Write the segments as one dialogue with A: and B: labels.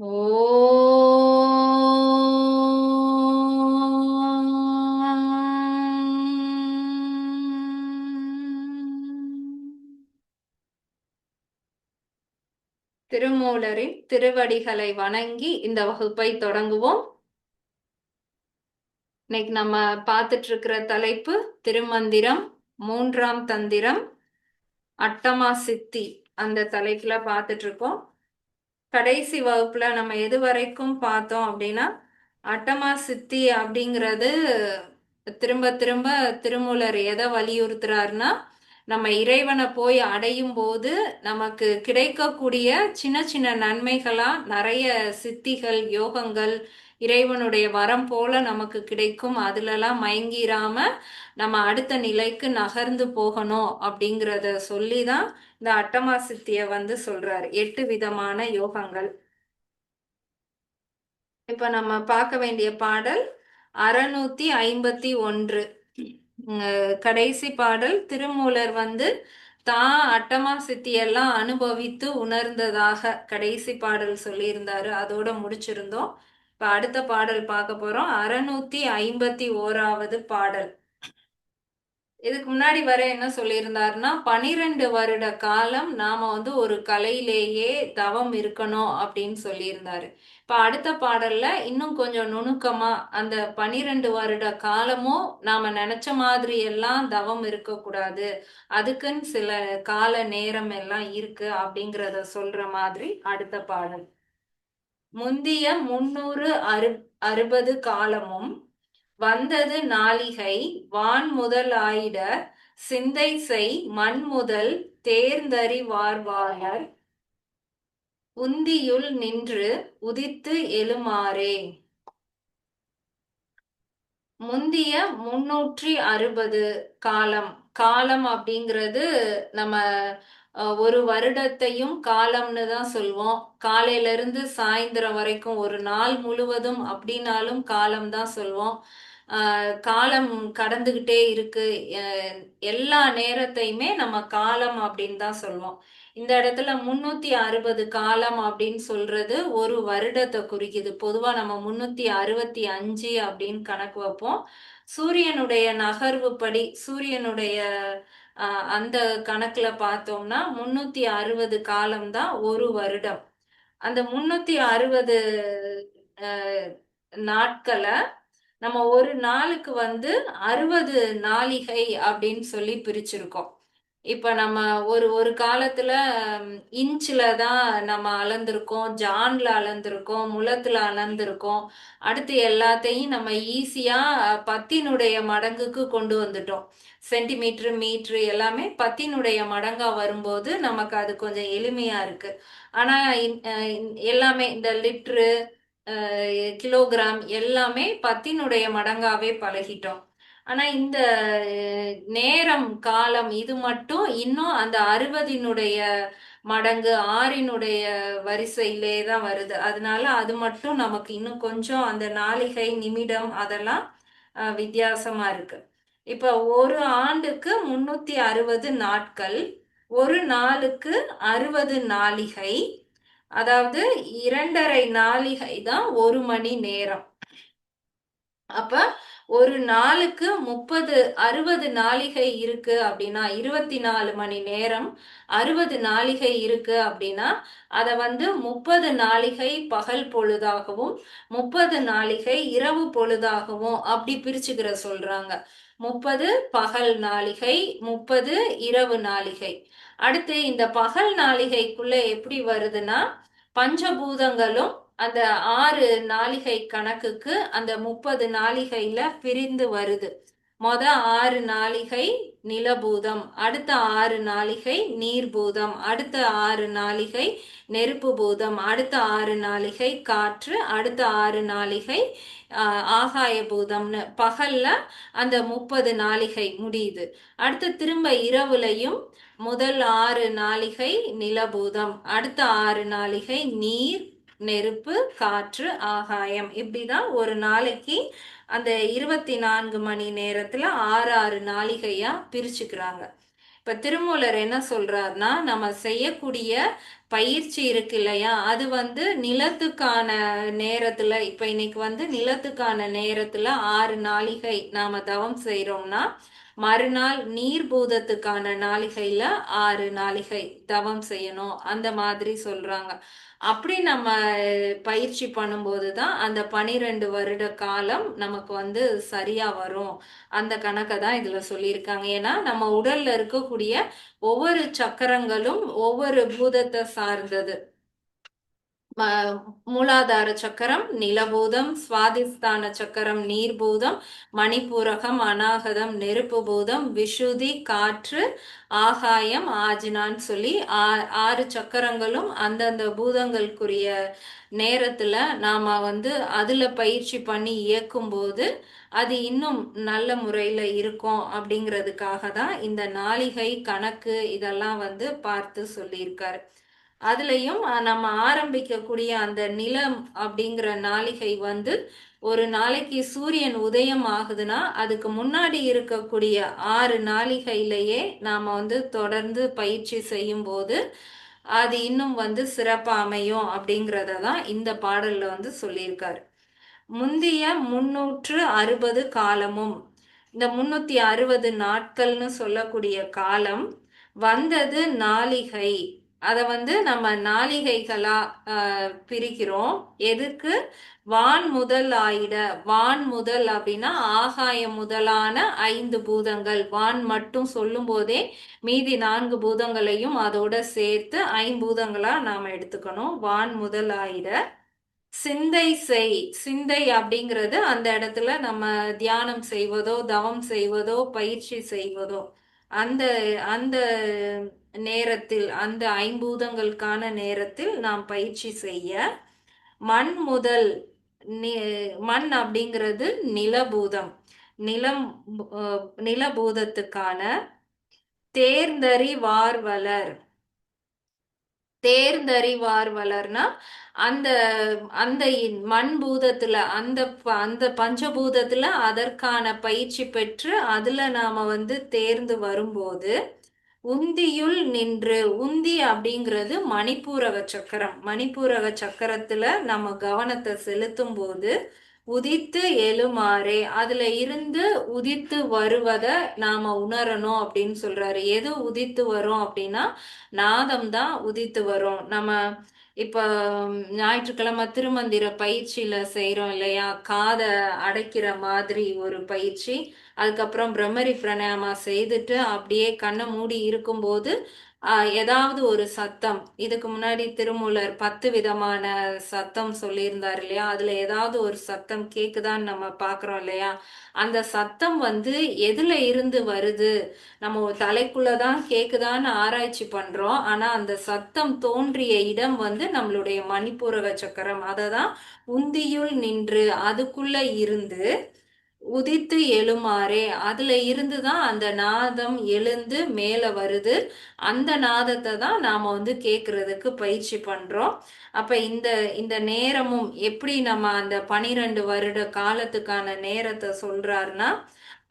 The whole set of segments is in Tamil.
A: ஓ திருமூலரின் திருவடிகளை வணங்கி இந்த வகுப்பை தொடங்குவோம். இன்னைக்கு நம்ம பார்த்துட்டு இருக்கிற தலைப்பு திருமந்திரம், மூன்றாம் தந்திரம், அட்டமா சித்தி. அந்த தலைப்புல பார்த்துட்டு இருக்கோம். கடைசி வகுப்புல நம்ம எது வரைக்கும் பார்த்தோம் அப்படின்னா, அட்டமா சித்தி அப்படிங்கிறது திரும்ப திரும்ப திருமூலர் எதை வலியுறுத்துறாருன்னா, நம்ம இறைவனை போய் அடையும் போது நமக்கு கிடைக்கக்கூடிய சின்ன சின்ன நன்மைகளா நிறைய சித்திகள், யோகங்கள், இறைவனுடைய வரம் போல நமக்கு கிடைக்கும். அதுலலாம் மயங்கிராம நம்ம அடுத்த நிலைக்கு நகர்ந்து போகணும் அப்படிங்கிறத சொல்லிதான் இந்த அட்டமா சித்திய சொல்றாரு. 8 விதமான யோகங்கள். இப்ப நம்ம பார்க்க வேண்டிய பாடல் 651. கடைசி பாடல். திருமூலர் தான் அட்டமா சித்தியெல்லாம் அனுபவித்து உணர்ந்ததாக கடைசி பாடல் சொல்லியிருந்தாரு. அதோட முடிச்சிருந்தோம். இப்ப அடுத்த பாடல் பார்க்க போறோம். 651வது பாடல். இதுக்கு முன்னாடி வர என்ன சொல்லியிருந்தாருன்னா, 12 வருட காலம் நாம ஒரு கலையிலேயே தவம் இருக்கணும் அப்படின்னு சொல்லியிருந்தாரு. இப்ப அடுத்த பாடல்ல இன்னும் கொஞ்சம் நுணுக்கமா அந்த 12 வருட காலமும் நாம நினைச்ச மாதிரி எல்லாம் தவம் இருக்கக்கூடாது, அதுக்குன்னு சில கால நேரம் எல்லாம் இருக்கு அப்படிங்கிறத சொல்ற மாதிரி அடுத்த பாடல். முந்திய 360 காலமும் வந்தது நாளிகை வான்முதல் ஆயிட சிந்தை செய் மண்முதல் தேர்ந்தறிவார்வாளர் உந்தியுள் நின்று உதித்து எழுமாறே. முந்திய 360 காலம். காலம் அப்படிங்கிறது நம்ம ஒரு வருடத்தையும் காலம்னு தான் சொல்வோம். காலையில இருந்து சாயந்தரம் வரைக்கும் ஒரு நாள் முழுவதும் அப்படின்னாலும் காலம் தான் சொல்வோம். காலம் கடந்துகிட்டே இருக்கு. எல்லா நேரத்தையுமே நம்ம காலம் அப்படின்னு தான் சொல்வோம். இந்த இடத்துல 360 காலம் அப்படின்னு சொல்றது ஒரு வருடத்தை குறிக்குது. பொதுவா நம்ம 365 அப்படின்னு கணக்கு வைப்போம். சூரியனுடைய நகர்வு படி, சூரியனுடைய அந்த கணக்குல பார்த்தோம்னா 360 காலம் தான் ஒரு வருடம். அந்த 360 நாட்களை நம்ம ஒரு நாளுக்கு 60 நாளிகை அப்படின்னு சொல்லி பிரிச்சிருக்கோம். இப்ப நம்ம ஒரு ஒரு காலத்துல இன்ச்ல தான் நம்ம அளந்திருக்கோம், ஜான்ல அளந்திருக்கோம், முழத்துல அளந்திருக்கோம். அடுத்து எல்லாத்தையும் நம்ம ஈஸியா பத்தினுடைய மடங்குக்கு கொண்டு வந்துட்டோம். சென்டிமீட்டர், மீட்டர் எல்லாமே பத்தினுடைய மடங்கா வரும்போது நமக்கு அது கொஞ்சம் எளிமையா இருக்கு. ஆனா எல்லாமே இந்த லிட்டரு, கிலோகிராம் எல்லாமே பத்தினுடைய மடங்காவே பழகிட்டோம். ஆனா இந்த நேரம், காலம் இது மட்டும் இன்னும் அந்த 60னுடைய மடங்கு, 6னுடைய வரிசையிலே தான் வருது. அதனால அது மட்டும் நமக்கு இன்னும் கொஞ்சம் அந்த நாளிகை, நிமிடம் அதெல்லாம் வித்தியாசமா இருக்கு. இப்ப ஒரு ஆண்டுக்கு 360 நாட்கள், ஒரு நாளுக்கு 60 நாளிகை. அதாவது 2½ நாளிகை தான் ஒரு மணி நேரம். அப்ப ஒரு நாளுக்கு 60 நாளிகை இருக்கு அப்படின்னா, 24 மணி நேரம் 60 நாளிகை இருக்கு அப்படின்னா, அதை 30 நாளிகை பகல் பொழுதாகவும் 30 நாளிகை இரவு பொழுதாகவும் அப்படி பிரிச்சுக்கிற சொல்றாங்க. 30 பகல் நாளிகை, 30 இரவு நாளிகை. அடுத்து இந்த பகல் நாளிகைக்குள்ள எப்படி வருதுன்னா, பஞ்சபூதங்களும் அந்த 6 நாளிகை கணக்குக்கு அந்த 30 நாளிகையில பிரிந்து வருது. 6 நாளிகை நிலபூதம், அடுத்த 6 நாளிகை நீர்பூதம், அடுத்த 6 நாளிகை நெருப்பு பூதம், அடுத்த 6 நாளிகை காற்று, அடுத்த 6 நாளிகை ஆகாய பூதம்னு பகல்ல அந்த 30 நாளிகை முடியுது. அடுத்து திரும்ப இரவுலையும் முதல் 6 நாளிகை நிலபூதம், அடுத்த 6 நாளிகை நீர், நெருப்பு, காற்று, ஆகாயம். இப்படிதான் ஒரு நாளைக்கு அந்த 24 மணி நேரத்துல 6 நாளிகையா பிரிச்சுக்கிறாங்க. இப்ப திருமூலர் என்ன சொல்றாருன்னா, நம்ம செய்யக்கூடிய பயிற்சி இருக்கு இல்லையா, அது வந்து நிலத்துக்கான நேரத்துல, இப்ப இன்னைக்கு வந்து நிலத்துக்கான நேரத்துல 6 நாளிகை நாம தவம் செய்யறோம்னா, மறுநாள் நீர்பூதத்துக்கான நாளிகையில 6 நாளிகை தவம் செய்யணும், அந்த மாதிரி சொல்றாங்க. அப்படி நம்ம பயிற்சி பண்ணும்போது தான் அந்த 12 வருட காலம் நமக்கு வந்து சரியா வரும். அந்த கணக்கை தான் இதுல சொல்லியிருக்காங்க. ஏன்னா நம்ம உடல்ல இருக்கக்கூடிய ஒவ்வொரு சக்கரங்களும் ஒவ்வொரு பூதத்தை சார்ந்தது. மூலாதார சக்கரம் நிலபூதம், சுவாதிஸ்தான சக்கரம் நீர்பூதம், மணிப்பூரகம் அநாகதம் நெருப்பு பூதம், விஷுதி காற்று, ஆகாயம் ஆஜினான்னு சொல்லி 6 சக்கரங்களும் அந்தந்த பூதங்களுக்குரிய நேரத்துல நாம வந்து அதுல பயிற்சி பண்ணி இயக்கும் போது அது இன்னும் நல்ல முறையில இருக்கும் அப்படிங்கிறதுக்காக தான் இந்த நாளிகை கணக்கு இதெல்லாம் வந்து பார்த்து சொல்லியிருக்காரு. அதுலயும் நம்ம ஆரம்பிக்கக்கூடிய அந்த நிலம் அப்படிங்கிற நாளிகை வந்து ஒரு நாளைக்கு சூரியன் உதயம் ஆகுதுன்னா அதுக்கு முன்னாடி இருக்கக்கூடிய 6 நாளிகையிலேயே நாம வந்து தொடர்ந்து பயிற்சி செய்யும் போது அது இன்னும் வந்து சிறப்பா அமையும் அப்படிங்கிறத தான் இந்த பாடல்ல வந்து சொல்லியிருக்காரு. முந்திய 360 காலமும், இந்த 360 நாட்கள்னு சொல்லக்கூடிய காலம் வந்தது நாளிகை. அத வந்து நம்ம நாளிகைகளா பிரிக்கிறோம். எதுக்கு? வான் முதல் ஆயிட. வான் முதல் அப்படின்னா ஆகாயம் முதலான 5 பூதங்கள். வான் மட்டும் சொல்லும் போதே மீதி 4 பூதங்களையும் அதோட சேர்த்து 5 பூதங்களா நாம எடுத்துக்கணும். வான் முதல் ஆயிட சிந்தை செய். சிந்தை அப்படிங்கிறது அந்த இடத்துல நம்ம தியானம் செய்வதோ தவம் செய்வதோ பயிற்சி செய்வதோ அந்த அந்த நேரத்தில், அந்த 5 பூதங்களுக்கான நேரத்தில் நாம் பயிற்சி செய்ய மண் முதல் மண் அப்படிங்கிறது நிலபூதம். நிலம் நிலபூதத்துக்கான தேர்ந்தறிவார்வலர். தேர்ந்தறிவார்வலர்னா அந்த அந்த மண் பூதத்துல அந்த பஞ்சபூதத்துல அதற்கான பயிற்சி பெற்று அதுல நாம வந்து தேர்ந்து வரும்போது உந்தியுள் நின்று. உந்தி அப்படிங்கிறது மணிப்பூரக சக்கரம். மணிப்பூரக சக்கரத்துல நம்ம கவனத்தை செலுத்தும் போது உதித்து எழுமாறே, அதுல இருந்து உதித்து வருவத நாம உணரணும் அப்படின்னு சொல்றாரு. எது உதித்து வரும் அப்படின்னா நாதம் தான் உதித்து வரும். நம்ம இப்ப ஞாயிற்றுக்கிழமை திருமந்திர பயிற்சியில செய்யறோம் இல்லையா, காதை அடைக்கிற மாதிரி ஒரு பயிற்சி. அதுக்கப்புறம் பிரம்மரி பிராணாயாமா செய்துட்டு அப்படியே கண்ணை மூடி இருக்கும்போது ஏதாவது ஒரு சத்தம், இதுக்கு முன்னாடி திருமூலர் 10 விதமான சத்தம் சொல்லியிருந்தார் இல்லையா, அதுல ஏதாவது ஒரு சத்தம் கேக்குதான்னு நம்ம பாக்குறோம் இல்லையா, அந்த சத்தம் வந்து எதுல இருந்து வருது, நம்ம தலைக்குள்ளதான் கேக்குதான்னு ஆராய்ச்சி பண்றோம். ஆனா அந்த சத்தம் தோன்றிய இடம் வந்து நம்மளுடைய மணிப்பூரக சக்கரம். அததான் உந்தியுள் நின்று, அதுக்குள்ள இருந்து உதித்து எழுமாறே, அதுல இருந்துதான் அந்த நாதம் எழுந்து மேல வருது. அந்த நாதத்தை தான் நாம வந்து கேக்குறதுக்கு பயிற்சி பண்றோம். அப்ப இந்த இந்த நேரமும் எப்படி நம்ம அந்த 12 வருட காலத்துக்கான நேரத்தை சொல்றாருன்னா,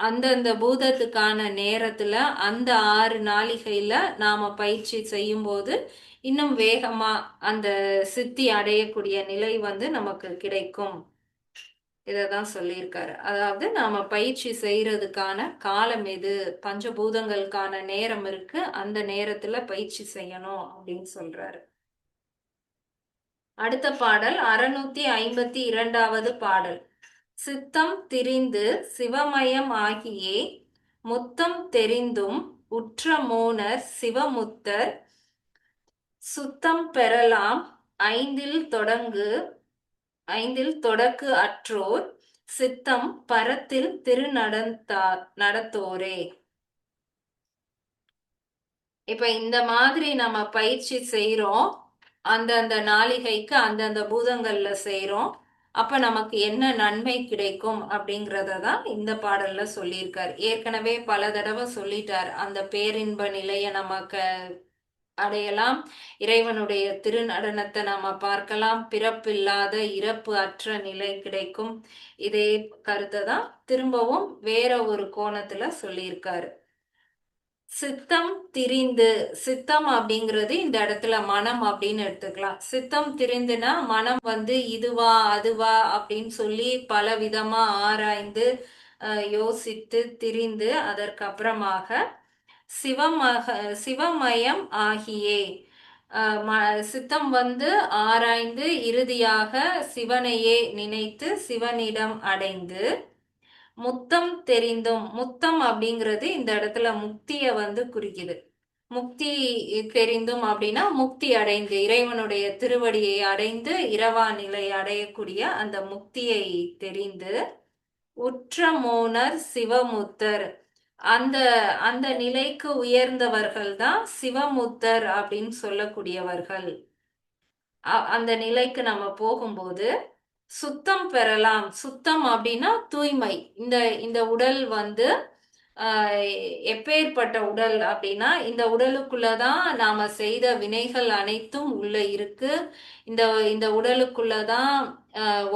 A: அந்தந்த பூதத்துக்கான நேரத்துல அந்த 6 நாளிகையில நாம பயிற்சி செய்யும் போது இன்னும் வேகமா அந்த சித்தி அடையக்கூடிய நிலை வந்து நமக்கு கிடைக்கும். இததான் சொல்லியிருக்காரு. அதாவது நாம பயிற்சி செய்யறதுக்கான காலம் எது, பஞ்சபூதங்களுக்கான நேரம் இருக்கு, அந்த நேரத்துல பயிற்சி செய்யணும் அப்படின்னு சொல்றாரு. அடுத்த பாடல் 652வது பாடல். சித்தம் திரிந்து சிவமயம் ஆகியே முத்தம் தெரிந்தும் உற்ற மோனர் சிவமுத்தர் சுத்தம் பெறலாம் ஐந்தில் தொடக்கு அற்றோர் சித்தம் பரத்தில் நடத்தோரே. இப்ப இந்த மாதிரி நம்ம பயிற்சி செய்யறோம், அந்தந்த நாளிகைக்கு அந்தந்த பூதங்கள்ல செய்யறோம். அப்ப நமக்கு என்ன நன்மை கிடைக்கும் அப்படிங்கறத தான் இந்த பாடல்ல சொல்லியிருக்கார். ஏற்கனவே பல தடவை சொல்லிட்டார். அந்த பேரின்ப நிலைய நமக்கு அடையலாம், இறைவனுடைய திருநடனத்தை நாம பார்க்கலாம், பிறப்பில்லாத இறப்பு அற்ற நிலை கிடைக்கும். இதே கருத்தை தான் திரும்பவும் வேற ஒரு கோணத்துல சொல்லியிருக்காரு. சித்தம் திரிந்து, சித்தம் அப்படிங்கிறது இந்த இடத்துல மனம் அப்படின்னு எடுத்துக்கலாம். சித்தம் திரிந்துனா மனம் வந்து இதுவா அதுவா அப்படின்னு சொல்லி பல விதமா ஆராய்ந்து யோசித்து திரிந்து அதற்கப்புறமாக சிவமக சிவமயம் ஆகியே சித்தம் வந்து ஆராய்ந்து இறுதியாக சிவனையே நினைத்து சிவனிடம் அடைந்து முத்தம் தெரிந்தும், முத்தம் அப்படிங்கிறது இந்த இடத்துல முக்திய வந்து குறிக்குது. முக்தி தெரிந்தும் அப்படின்னா முக்தி அடைந்து இறைவனுடைய திருவடியை அடைந்து இரவா நிலை அடையக்கூடிய அந்த முக்தியை தெரிந்து உற்ற மோனர் சிவமுத்தர், அந்த அந்த நிலைக்கு உயர்ந்தவர்கள் தான் சிவமுத்தர் அப்படின்னு சொல்லக்கூடியவர்கள். அந்த நிலைக்கு நம்ம போகும்போது சுத்தம் பெறலாம். சுத்தம் அப்படின்னா தூய்மை. இந்த இந்த உடல் வந்து எப்பேற்பட்ட உடல் அப்படின்னா இந்த உடலுக்குள்ளதான் நாம செய்த வினைகள் அனைத்தும் உள்ள இருக்கு. இந்த இந்த உடலுக்குள்ளதான்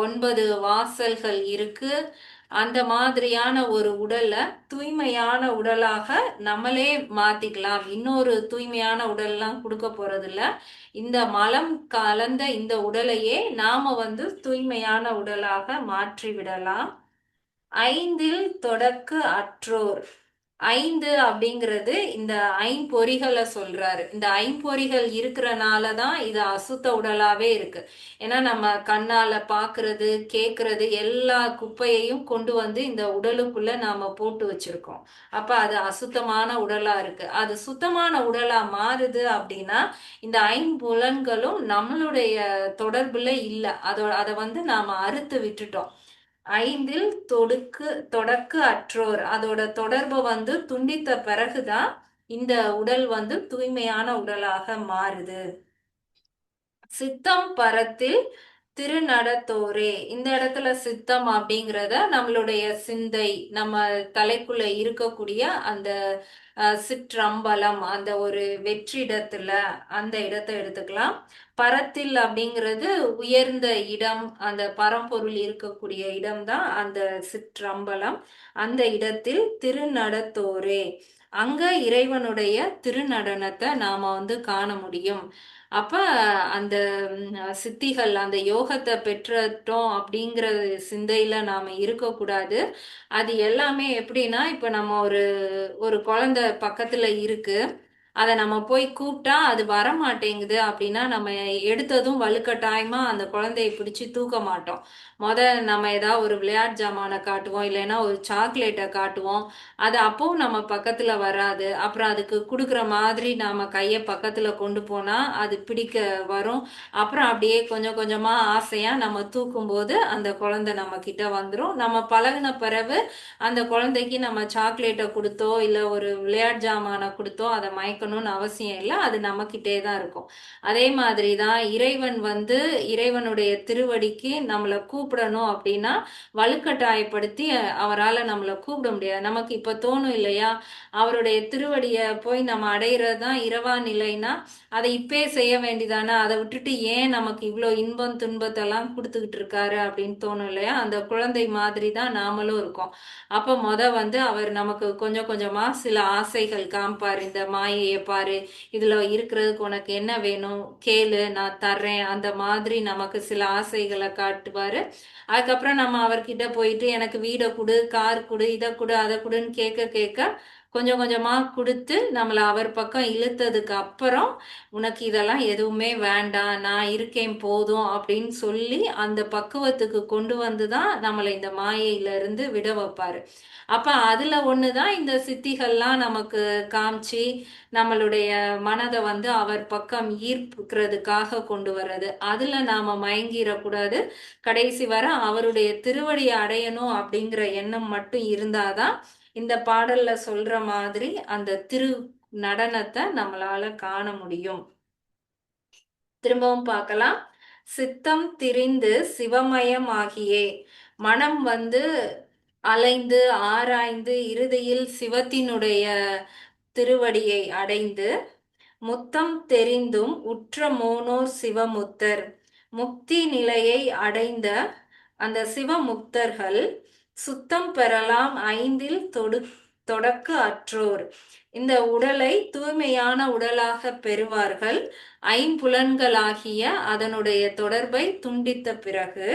A: 9 வாசல்கள் இருக்கு. அந்த மாதிரியான ஒரு உடலை தூய்மையான உடலாக நம்மளே மாத்திக்கலாம். இன்னொரு தூய்மையான உடல்லாம் கொடுக்க போறது இல்ல. இந்த மலம் கலந்த இந்த உடலையே நாம வந்து தூய்மையான உடலாக மாற்றி விடலாம். ஐந்தில் தொடக்கு அற்றோர், ஐந்து அப்படிங்கிறது இந்த ஐம்பொறிகளை சொல்றாரு. இந்த ஐம்பொறிகள் இருக்கிறனால தான் இது அசுத்த உடலாவே இருக்கு. ஏன்னா நம்ம கண்ணால பாக்குறது கேக்குறது எல்லா குப்பையையும் கொண்டு வந்து இந்த உடலுக்குள்ள நாம போட்டு வச்சிருக்கோம். அப்ப அது அசுத்தமான உடலா இருக்கு. அது சுத்தமான உடலா மாறுது அப்படின்னா இந்த ஐம்புலன்களும் நம்மளுடைய தொடர்புல இல்ல. அதை வந்து நாம அறுத்து விட்டுட்டோம். ஐந்தில் தொடக்கு அற்றோர், அதோட தொடர்பை வந்து துண்டித்த பிறகுதான் இந்த உடல் வந்து தூய்மையான உடலாக மாறுது. சித்தம் பரத்தில் திருநடத்தோரே, இந்த இடத்துல சித்தம் அப்படிங்கிறத நம்மளுடைய சிந்தை, நம்ம தலைக்குள்ள இருக்கக்கூடிய அந்த சிற்றம்பலம், அந்த ஒரு வெற்றிடத்துல அந்த இடத்தை எடுத்துக்கலாம். பரத்தில் அப்படிங்கிறது உயர்ந்த இடம், அந்த பரம்பொருள் இருக்கக்கூடிய இடம்தான் அந்த சிற்றம்பலம். அந்த இடத்தில் திருநடத்தோரே, அங்க இறைவனுடைய திருநடனத்தை நாம வந்து காண முடியும். அப்ப அந்த சித்திகள், அந்த யோகத்தை பெற்றோம் அப்படிங்கிற சிந்தையில நாம இருக்கக்கூடாது. அது எல்லாமே எப்படின்னா, இப்ப நம்ம ஒரு ஒரு குழந்தை பக்கத்துல இருக்கு, அதை நம்ம போய் கூப்பிட்டா அது வர மாட்டேங்குது அப்படின்னா நம்ம எடுத்ததும் வலுக்கட்டாயமா அந்த குழந்தையை பிடிச்சி தூக்க மாட்டோம். நம்ம ஏதாவது ஒரு விளையாட்டு ஜாமானை காட்டுவோம், இல்லைன்னா ஒரு சாக்லேட்டை காட்டுவோம். அது அப்பவும் நம்ம பக்கத்துல வராது. அப்புறம் அதுக்கு கொடுக்குற மாதிரி நாம கையை பக்கத்துல கொண்டு போனா அது பிடிக்க வரும். அப்புறம் அப்படியே கொஞ்சம் கொஞ்சமா ஆசையா நம்ம தூக்கும் போது அந்த குழந்தை நம்ம கிட்ட வந்துடும். நம்ம பழகின பிறகு அந்த குழந்தைக்கு நம்ம சாக்லேட்டை கொடுத்தோ இல்ல ஒரு விளையாட்டு ஜாமானை கொடுத்தோ அதை மயக்கணும்னு அவசியம் இல்லை. அது நம்ம கிட்டே தான் இருக்கும். அதே மாதிரி தான் இறைவன் வந்து இறைவனுடைய திருவடிக்கு நம்மளை கூப்பிடணும் அப்படின்னா வலுக்கட்டாயப்படுத்தி அவரால் நம்மளை கூப்பிட முடியாது. நமக்கு இப்ப தோணும் இல்லையா, அவருடைய திருவடியை போய் நம்ம அடையிறது தான் இரவா நிலைனா அதை இப்பே செய்ய வேண்டியதானே, அதை விட்டுட்டு ஏன் நமக்கு இவ்வளோ இன்பம் துன்பத்தெல்லாம் கொடுத்துக்கிட்டு இருக்காரு அப்படின்னு தோணும் இல்லையா. அந்த குழந்தை மாதிரி தான் நாமளும் இருக்கோம். அப்ப வந்து அவர் நமக்கு கொஞ்சம் கொஞ்சமா சில ஆசைகள் காமிப்பாரு. இந்த மாயையை பாரு, இதுல இருக்கிறதுக்கு உனக்கு என்ன வேணும் கேளு, நான் தர்றேன், அந்த மாதிரி நமக்கு சில ஆசைகளை காட்டுவாரு. அதுக்கப்புறம் நம்ம அவர்கிட்ட போயிட்டு எனக்கு வீடை கொடு, கார் கொடு, இதை கொடு, அதை கொடுன்னு கேட்க கேட்க கொஞ்சம் கொஞ்சமா கொடுத்து நம்மளை அவர் பக்கம் இழுத்ததுக்கு அப்புறம் உனக்கு இதெல்லாம் எதுவுமே வேண்டாம், நான் இருக்கேன் போதும் அப்படின்னு சொல்லி அந்த பக்குவத்துக்கு கொண்டு வந்துதான் நம்மளை இந்த மாயையில இருந்து விட வைப்பாரு. அப்ப அதுல ஒண்ணுதான் இந்த சித்திகள்லாம் நமக்கு காமிச்சு நம்மளுடைய மனதை வந்து அவர் பக்கம் ஈர்க்கிறதுக்காக கொண்டு வர்றது. அதுல நாம மயங்கிடக்கூடாது. கடைசி வர அவருடைய திருவடியை அடையணும் அப்படிங்கிற எண்ணம் மட்டும் இருந்தாதான் இந்த பாடல்ல சொல்ற மாதிரி அந்த திரு நடனத்தை நம்மளால காண முடியும். திரும்பவும் பார்க்கலாம். சித்தம் திரிந்து சிவமயமாகியே, மனம் வந்து அலைந்து ஆராய்ந்து இறுதியில் சிவத்தினுடைய திருவடியை அடைந்து முத்தம் தெரிந்தும் உற்ற மோனோர் சிவமுத்தர், முக்தி நிலையை அடைந்த அந்த சிவமுக்தர்கள் சுத்தம் பெறலாம் ஐந்தில் தொடக்கு அற்றோர் இந்த உடலை தூய்மையான உடலாக பெறுவார்கள். ஐம்புலன்களாகிய அதனுடைய தொடர்பை துண்டித்த பிறகு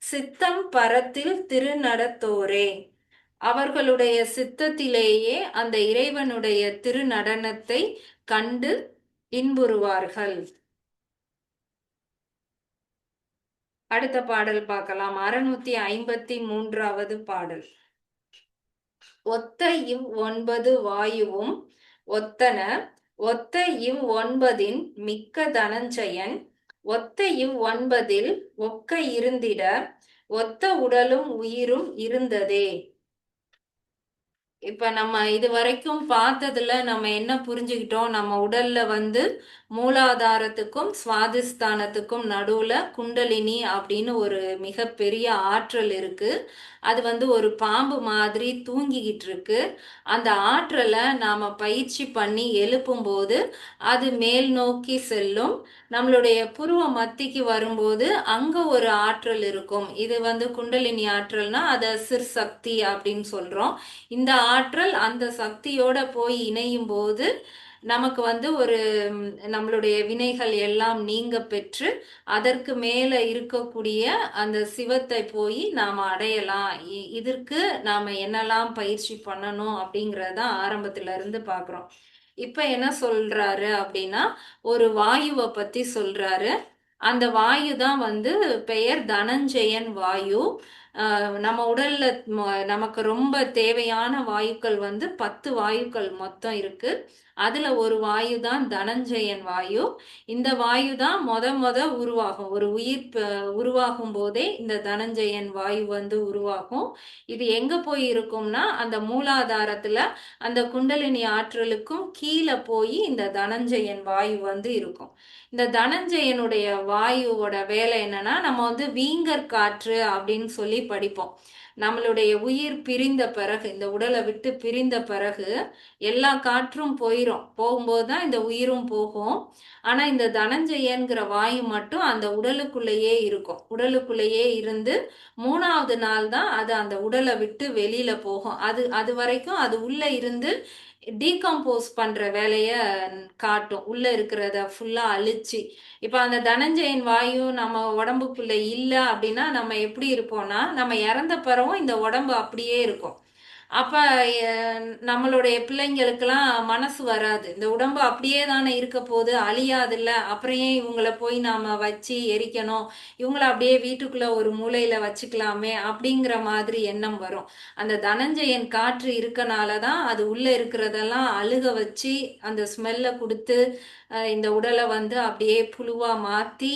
A: சித்தம் பரத்தில் திருநடத்தோரே அவர்களுடைய சித்தத்திலேயே அந்த இறைவனுடைய திருநடனத்தை கண்டு இன்புறுவார்கள். அடுத்த பாடல் பார்க்கலாம். 653வது பாடல். ஒத்த இவ் 9 வாயுவும் ஒத்தன ஒத்த இவ் 9 மிக்க தனஞ்சயன் ஒத்த இவ் 9 ஒக்க இருந்திட ஒத்த உடலும் உயிரும் இருந்ததே. இப்ப நம்ம இது வரைக்கும் பார்த்ததுல நம்ம என்ன புரிஞ்சுக்கிட்டோம்? நம்ம உடல்ல மூலாதாரத்துக்கும் சுவாதிஸ்தானத்துக்கும் நடுவுல குண்டலினி அப்படின்னு ஒரு மிகப்பெரிய ஆற்றல் இருக்கு. அது ஒரு பாம்பு மாதிரி தூங்கிக்கிட்டு இருக்கு. அந்த ஆற்றலை நாம பயிற்சி பண்ணி எழுப்பும் போது அது மேல் நோக்கி செல்லும். நம்மளுடைய புருவ மத்திக்கு வரும்போது அங்க ஒரு ஆற்றல் இருக்கும். இது குண்டலினி ஆற்றல்னா அதை சிற்சக்தி அப்படின்னு சொல்றோம். இந்த ஆற்றல் அந்த சக்தியோட போய் இணையும் போது நமக்கு ஒரு நம்மளுடைய வினைகள் எல்லாம் நீங்க பெற்று அதற்கு மேல இருக்கக்கூடிய அந்த சிவத்தை போய் நாம அடையலாம். இதற்கு நாம என்னெல்லாம் பயிற்சி பண்ணணும் அப்படிங்கறத ஆரம்பத்துல இருந்து பாக்குறோம். இப்ப என்ன சொல்றாரு அப்படின்னா, ஒரு வாயுவை பத்தி சொல்றாரு. அந்த வாயு தான் பெயர் தனஞ்சயன் வாயு. நம்ம உடல்ல நமக்கு ரொம்ப தேவையான வாயுக்கள் 10 வாயுக்கள் மொத்தம் இருக்கு. அதுல ஒரு வாயு தான் தனஞ்சயன் வாயு. இந்த வாயு தான் முத உருவாகும். ஒரு உயிர் உருவாகும் போதே இந்த தனஞ்சயன் வாயு உருவாகும். இது எங்க போய் இருக்கும்னா அந்த மூலாதாரத்துல அந்த குண்டலினி ஆற்றலுக்கும் கீழே போய் இந்த தனஞ்சயன் வாயு இருக்கும். இந்த தனஞ்சயனுடைய வாயுவோட வேலை என்னன்னா, நம்ம வீங்கர் காற்று அப்படின்னு சொல்லி படிப்போம். நம்மளுடைய உயிர் பிரிந்த பிறகு, இந்த உடலை விட்டு பிரிந்த பிறகு எல்லா காற்றும் போகும்போது தான் இந்த உயிரும் போகும். ஆனா இந்த தனஞ்சயன்கிற வாயு மட்டும் அந்த உடலுக்குள்ளேயே இருக்கும். உடலுக்குள்ளேயே இருந்து 3வது நாள் தான் அது அந்த உடலை விட்டு வெளியில போகும். அது வரைக்கும் அது உள்ள இருந்து டீகம்போஸ் பண்ற வேலைய காட்டும். உள்ள இருக்கிறத ஃபுல்லா அழிச்சு. இப்ப அந்த தனஞ்சயன் வாயு நம்ம உடம்புக்குள்ள இல்ல அப்படின்னா நம்ம எப்படி இருப்போம்னா, நம்ம இறந்த பிறகும் இந்த உடம்பு அப்படியே இருக்கும். அப்ப நம்மளுடைய பிள்ளைங்களுக்கெல்லாம் மனசு வராது. இந்த உடம்பு அப்படியே தானே இருக்க போது, அழியாதுல்ல, அப்புறம் ஏன் இவங்கள போய் நாம வச்சு எரிக்கணும், இவங்கள அப்படியே வீட்டுக்குள்ள ஒரு மூலையில வச்சுக்கலாமே அப்படிங்கிற மாதிரி எண்ணம் வரும். அந்த தனஞ்சயன் காற்று இருக்கனாலதான் அது உள்ள இருக்கிறதெல்லாம் அழுக வச்சு அந்த ஸ்மெல்ல கொடுத்து இந்த உடலை அப்படியே புழுவா மாத்தி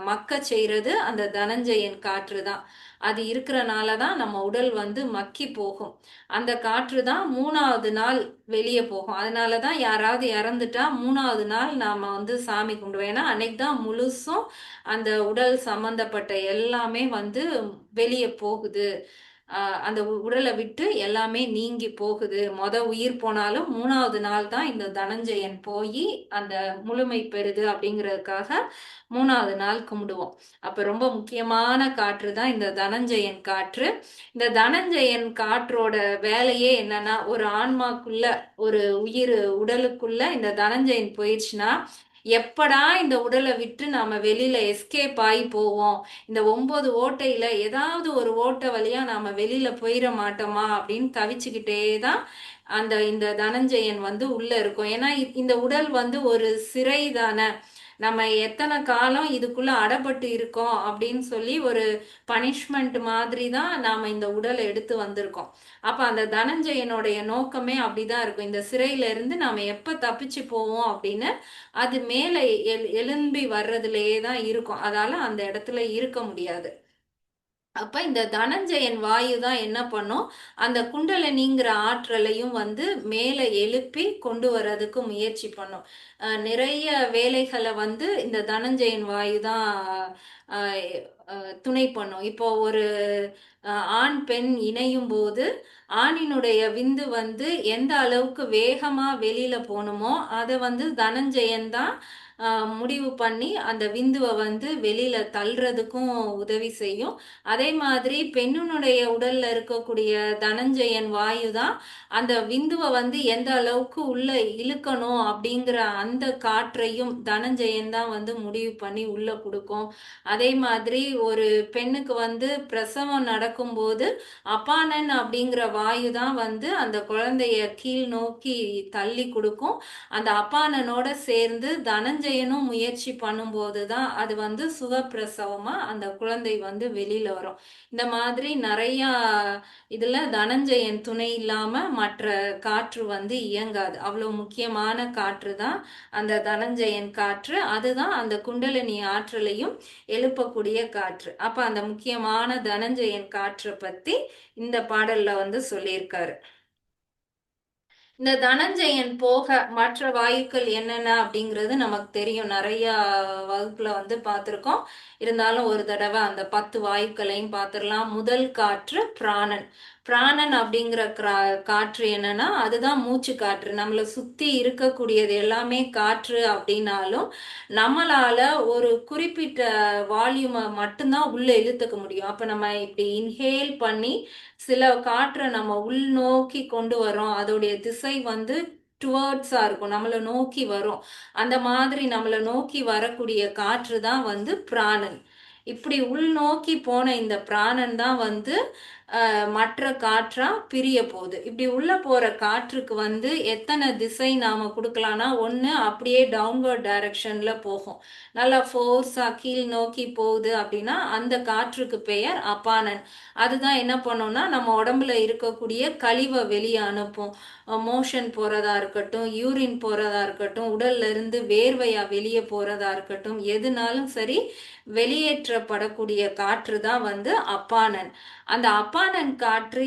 A: மக்க செய்யறது அந்த தனஞ்சயன் காற்று தான். அது இருக்கிறனால தான் நம்ம உடல் மக்கி போகும். அந்த காற்று தான் 3வது நாள் வெளியே போகும். அதனால தான் யாராவது இறந்துட்டா 3வது நாள் நாம சாமி கும்பிடுவோம். ஏன்னா அன்னைக்கு தான் முழுசும் அந்த உடல் சம்பந்தப்பட்ட எல்லாமே வெளியே போகுது. அந்த உடலை விட்டு எல்லாமே நீங்கி போகுது. உயிர் போனாலும் 3வது நாள் தான் இந்த தனஞ்சயன் போய் அந்த முழுமை பெறுது அப்படிங்கிறதுக்காக 3வது நாள் கும்பிடுவோம். அப்ப ரொம்ப முக்கியமான காற்று தான் இந்த தனஞ்சயன் காற்று. இந்த தனஞ்சயன் காற்றோட வேலையே என்னன்னா, ஒரு ஆன்மாக்குள்ள ஒரு உயிர் உடலுக்குள்ள இந்த தனஞ்சயன் போயிடுச்சுன்னா எப்படா இந்த உடலை விட்டு நாம வெளியில எஸ்கேப் ஆகி போவோம், இந்த 9 ஓட்டையில ஏதாவது ஒரு ஓட்டை வழியா நாம வெளியில போயிட மாட்டோமா அப்படின்னு தவிச்சுக்கிட்டே தான் இந்த தனஞ்சயன் உள்ள இருக்கும். ஏன்னா இந்த உடல் ஒரு சிறை தானே. நம்ம எத்தனை காலம் இதுக்குள்ள அடப்பட்டு இருக்கோம் அப்படின்னு சொல்லி ஒரு பனிஷ்மெண்ட் மாதிரி தான் நாம இந்த உடலை எடுத்து வந்திருக்கோம். அப்ப அந்த தனஞ்சயனுடைய நோக்கமே அப்படிதான் இருக்கும். இந்த சிறையில இருந்து நாம எப்ப தப்பிச்சு போவோம் அப்படின்னு அது மேல எழும்பி வர்றதுலயே தான் இருக்கும். அதால அந்த இடத்துல இருக்க முடியாது. அப்ப இந்த தனஞ்சயன் வாயு தான் என்ன பண்ணும், அந்த குண்டலினிங்கிற ஆற்றலையும் மேல எழுப்பி கொண்டு வர்றதுக்கு முயற்சி பண்ணும். நிறைய வேலைகளை இந்த தனஞ்சயன் வாயு தான் துணை பண்ணும். இப்போ ஒரு ஆண் பெண் இணையும் போது ஆணினுடைய விந்து எந்த அளவுக்கு வேகமா வெளியில போகணுமோ அதை தனஞ்சயன் தான் முடிவு பண்ணி அந்த விந்துவை வந்து வெளியில தள்ளுறதுக்கும் உதவி செய்யும். அதே மாதிரி பெண்ணினுடைய உடல்ல இருக்கக்கூடிய தனஞ்சயன் வாயு தான் அந்த விந்துவை வந்து எந்த அளவுக்கு உள்ள இழுக்கணும் அப்படிங்கிற அந்த காற்றையும் தனஞ்சயன் தான் வந்து முடிவு பண்ணி உள்ள கொடுக்கும். அதே மாதிரி ஒரு பெண்ணுக்கு வந்து பிரசவம் நடக்கும்போது அபானன் அப்படிங்கிற வாயு தான் வந்து அந்த குழந்தைய கீழ் நோக்கி தள்ளி கொடுக்கும். அந்த அப்பானனோட சேர்ந்து தனஞ்சயனும் முயற்சி பண்ணும்போது தான் அது வந்து சுகப்பிரசவமா அந்த குழந்தை வந்து வெளியில வரும். இந்த மாதிரி நிறைய இதுல தனஞ்சயன் துணை இல்லாம மற்ற காற்று வந்து இயங்காது. அவ்வளவு முக்கியமான காற்று தான் அந்த தனஞ்சயன் காற்று. அதுதான் அந்த குண்டலினி ஆற்றலையும் எழுப்பக்கூடிய காற்று. அப்ப அந்த முக்கியமான தனஞ்சயன் காற்றை பத்தி இந்த பாடல்ல வந்து சொல்லியிருக்காரு. இந்த தனஞ்சயன் போக மற்ற வாயுக்கள் என்னென்ன அப்படிங்கிறது நமக்கு தெரியும். நிறைய வகுப்புல வந்து பார்த்துருக்கோம். இருந்தாலும் ஒரு தடவை அந்த 10 வாயுக்களையும் பார்த்துடலாம். முதல் காற்று பிராணன். பிராணன் அப்படிங்கிற காற்று என்னன்னா அதுதான் மூச்சு காற்று. நம்மளை சுத்தி இருக்கக்கூடியது எல்லாமே காற்று அப்படின்னாலும் நம்மளால ஒரு குறிப்பிட்ட வால்யூமை மட்டும்தான் உள்ள இழுத்துக்க முடியும். அப்ப நம்ம இப்படி இன்ஹேல் பண்ணி சில காற்றை நம்ம உள்நோக்கி கொண்டு வரோம். அதோடைய திசை வந்து டுவர்ட்ஸா இருக்கும், நம்மளை நோக்கி வரும். அந்த மாதிரி நம்மளை நோக்கி வரக்கூடிய காற்று தான் வந்து பிராணன். இப்படி உள்நோக்கி போன இந்த பிராணன் தான் வந்து மற்ற காற்றா பிரிய போகுது. இப்படி உள்ள போற காற்றுக்கு வந்து எத்தனை திசை நாம கொடுக்கலாம்னா, ஒண்ணு அப்படியே டவுன்வர்ட் டைரக்ஷன்ல போகும். நல்லா ஃபோர்ஸா கீழ் நோக்கி போகுது அப்படின்னா அந்த காற்றுக்கு பெயர் அபானன். அதுதான் என்ன பண்ணும்னா நம்ம உடம்புல இருக்கக்கூடிய கழிவை வெளியே அனுப்பும். மோஷன் போறதா இருக்கட்டும், யூரின் போறதா இருக்கட்டும், உடல்ல இருந்து வேர்வையா வெளியே போறதா இருக்கட்டும், எதுனாலும் சரி வெளியேற்றப்படக்கூடிய காற்று தான் வந்து அப்பானன். அந்த அப்பானன் காற்று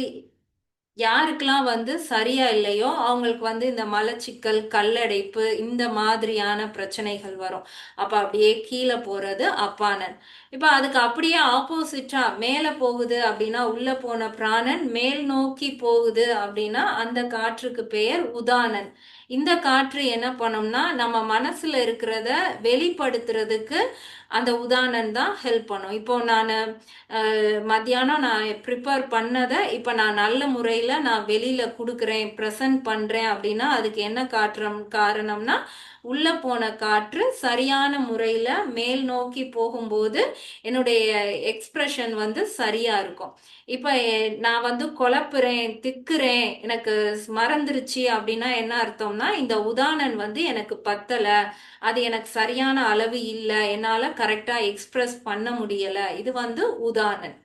A: யாருக்கெல்லாம் வந்து சரியா இல்லையோ அவங்களுக்கு வந்து இந்த மலச்சிக்கல், கல்லடைப்பு இந்த மாதிரியான பிரச்சனைகள் வரும். அப்ப அப்படியே கீழே போறது அப்பானன். இப்ப அதுக்கு அப்படியே ஆப்போசிட்டா மேல போகுது அப்படின்னா உள்ள போன பிராணன் மேல் நோக்கி போகுது அப்படின்னா அந்த காற்றுக்கு பெயர் உதானன். இந்த காற்று என்ன பண்ணும்னா நம்ம மனசுல இருக்கிறத வெளிப்படுத்துறதுக்கு அந்த உதானன் தான் ஹெல்ப் பண்ணும். இப்போ நான் மத்தியானம் நான் ப்ரிப்பேர் பண்ணதை இப்போ நான் நல்ல முறையில் நான் வெளியில் கொடுக்குறேன், ப்ரெசன்ட் பண்ணுறேன் அப்படின்னா அதுக்கு என்ன காரணம்னா உள்ள போன காற்று சரியான முறையில் மேல் நோக்கி போகும்போது என்னுடைய எக்ஸ்பிரஷன் வந்து சரியா இருக்கும். இப்போ நான் வந்து குழப்புறேன், திக்குறேன், எனக்கு மறந்துருச்சு அப்படின்னா என்ன அர்த்தம்னா இந்த உதாரணம் வந்து எனக்கு பத்தலை, அது எனக்கு சரியான அளவு இல்லை, என்னால் கரெக்டாக எக்ஸ்பிரஸ் பண்ண முடியலை, இது வந்து உதாரணம்.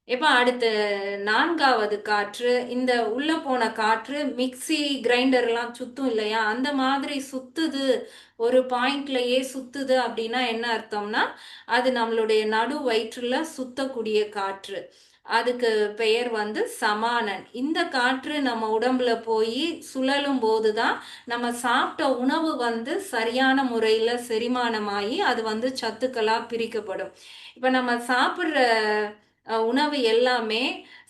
A: இப்ப அடுத்து 4வது காற்று. இந்த உள்ள போன காற்று மிக்ஸி கிரைண்டர் எல்லாம் சுத்தும் இல்லையா, அந்த மாதிரி சுத்துது, ஒரு பாயிண்ட்லயே சுத்துது அப்படின்னா என்ன அர்த்தம்னா அது நம்மளுடைய நடு வயிற்றுல சுத்தக்கூடிய காற்று. அதுக்கு பெயர் வந்து சமானன். இந்த காற்று நம்ம உடம்புல போய் சுழலும் போதுதான் நம்ம சாப்பிட்ட உணவு வந்து சரியான முறையில செரிமானமாகி அது வந்து சத்துக்களா பிரிக்கப்படும். இப்ப நம்ம சாப்பிடுற உணவு எல்லாமே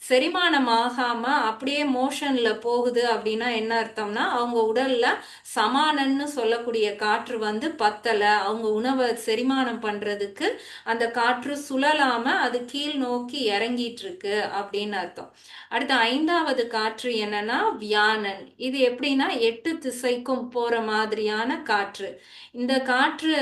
A: செரிமானம் ஆகாம அப்படியே மோஷன்ல போகுது அப்படின்னா என்ன அர்த்தம்னா அவங்க உடல்ல சமானன்னு சொல்லக்கூடிய காற்று வந்து பத்தல, அவங்க உணவை செரிமானம் பண்றதுக்கு அந்த காற்று சுழலாம அது கீழ் நோக்கி இறங்கிட்டு இருக்கு அப்படின்னு அர்த்தம். அடுத்த 5வது காற்று என்னன்னா வியானன். இது எப்படின்னா 8 திசைக்கும் போற மாதிரியான காற்று. இந்த காற்று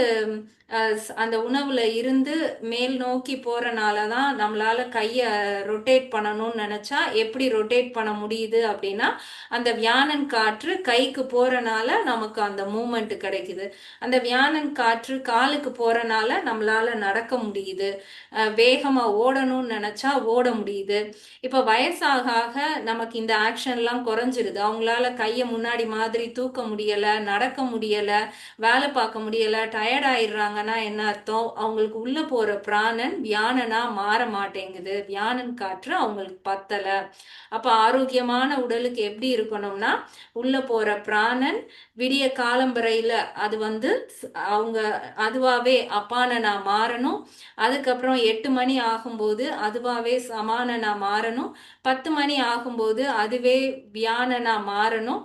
A: அந்த உணவுல இருந்து மேல் நோக்கி போறனாலதான் நம்மளால கைய ரொட்டேட் பண்ணணும்னு நினைச்சா எப்படி ரொட்டேட் பண்ண முடியுது அப்படின்னா அந்த வியானன் காற்று கைக்கு போறனால நமக்கு அந்த மூமெண்ட் கிடைக்குது. அந்த வியானன் காற்று காலுக்கு போறனால நம்மளால நடக்க முடியுது. வேகமா ஓடணும்னு நினைச்சா ஓட முடியுது. இப்ப வயசாக ஆக நமக்கு இந்த ஆக்ஷன்லாம் குறைஞ்சிருது. அவங்களால கையை முன்னாடி மாதிரி தூக்க முடியல, நடக்க முடியல, வேலை பார்க்க முடியல, டயர்ட் ஆயிடுறாங்கன்னா என்ன அர்த்தம், அவங்களுக்கு உள்ள போற பிராணன் வியானனா மாற மாட்டேங்குது, வியானன் காற்று அவங்களுக்கு பத்தல. அப்ப ஆரோக்கியமான உடலுக்கு எப்படி இருக்கணும்னா உள்ள போற பிராணன் விடிய காலம்பரையில அது வந்து அவங்க அதுவாவே அப்பானனா மாறணும். அதுக்கப்புறம் 8 மணி ஆகும்போது அதுவாவே சமானனா மாறணும். 10 மணி ஆகும்போது அதுவே வியானனா மாறணும்.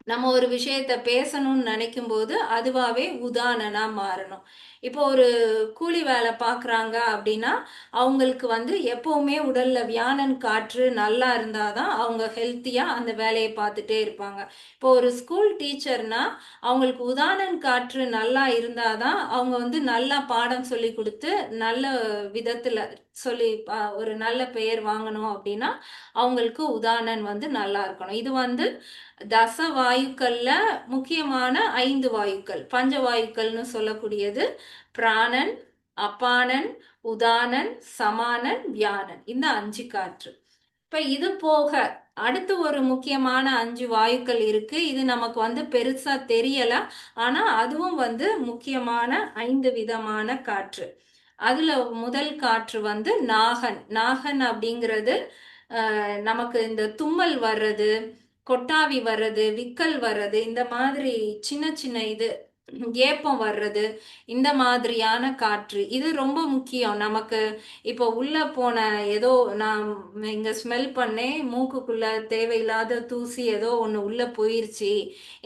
A: நம்ம ஒரு விஷயத்த பேசணும்னு நினைக்கும் போது அதுவாவே உதாரணனா மாறணும். இப்போ ஒரு கூலி வேலை பார்க்குறாங்க அப்படின்னா அவங்களுக்கு வந்து எப்பவுமே உடல்ல வியானன் காற்று நல்லா இருந்தாதான் அவங்க ஹெல்த்தியா அந்த வேலையை பார்த்துட்டே இருப்பாங்க. இப்போ ஒரு ஸ்கூல் டீச்சர்னா அவங்களுக்கு உதாரணன் காற்று நல்லா இருந்தாதான் அவங்க வந்து நல்லா பாடம் சொல்லி கொடுத்து நல்ல விதத்துல சொல்லி ஒரு நல்ல பெயர் வாங்கணும் அப்படின்னா அவங்களுக்கு உதாரணன் வந்து நல்லா இருக்கணும். இது வந்து தச வாயுக்கள்ல முக்கியமான 5 வாயுக்கள், பஞ்ச வாயுக்கள்னு சொல்லக்கூடியது பிராணன், அபானன், உதானன், சமானன், வியானன். இந்த 5 காற்று. இப்ப இது போக அடுத்து ஒரு முக்கியமான 5 வாயுக்கள் இருக்கு. இது நமக்கு வந்து பெருசா தெரியல. ஆனா அதுவும் வந்து முக்கியமான 5 விதமான காற்று. அதுல முதல் காற்று வந்து நாகன். நாகன் அப்படிங்கிறது நமக்கு இந்த தும்மல் வர்றது, கொட்டாவி வர்றது, விக்கல் வர்றது, இந்த மாதிரி சின்ன சின்ன இது ஏப்பம் வர்றது, இந்த மாதிரியான காற்று இது ரொம்ப முக்கியம் நமக்கு. இப்போ உள்ள போன ஏதோ நான் இங்க ஸ்மெல் பண்ணேன், மூக்குக்குள்ள தேவையில்லாத தூசி ஏதோ ஒண்ணு உள்ள போயிருச்சு,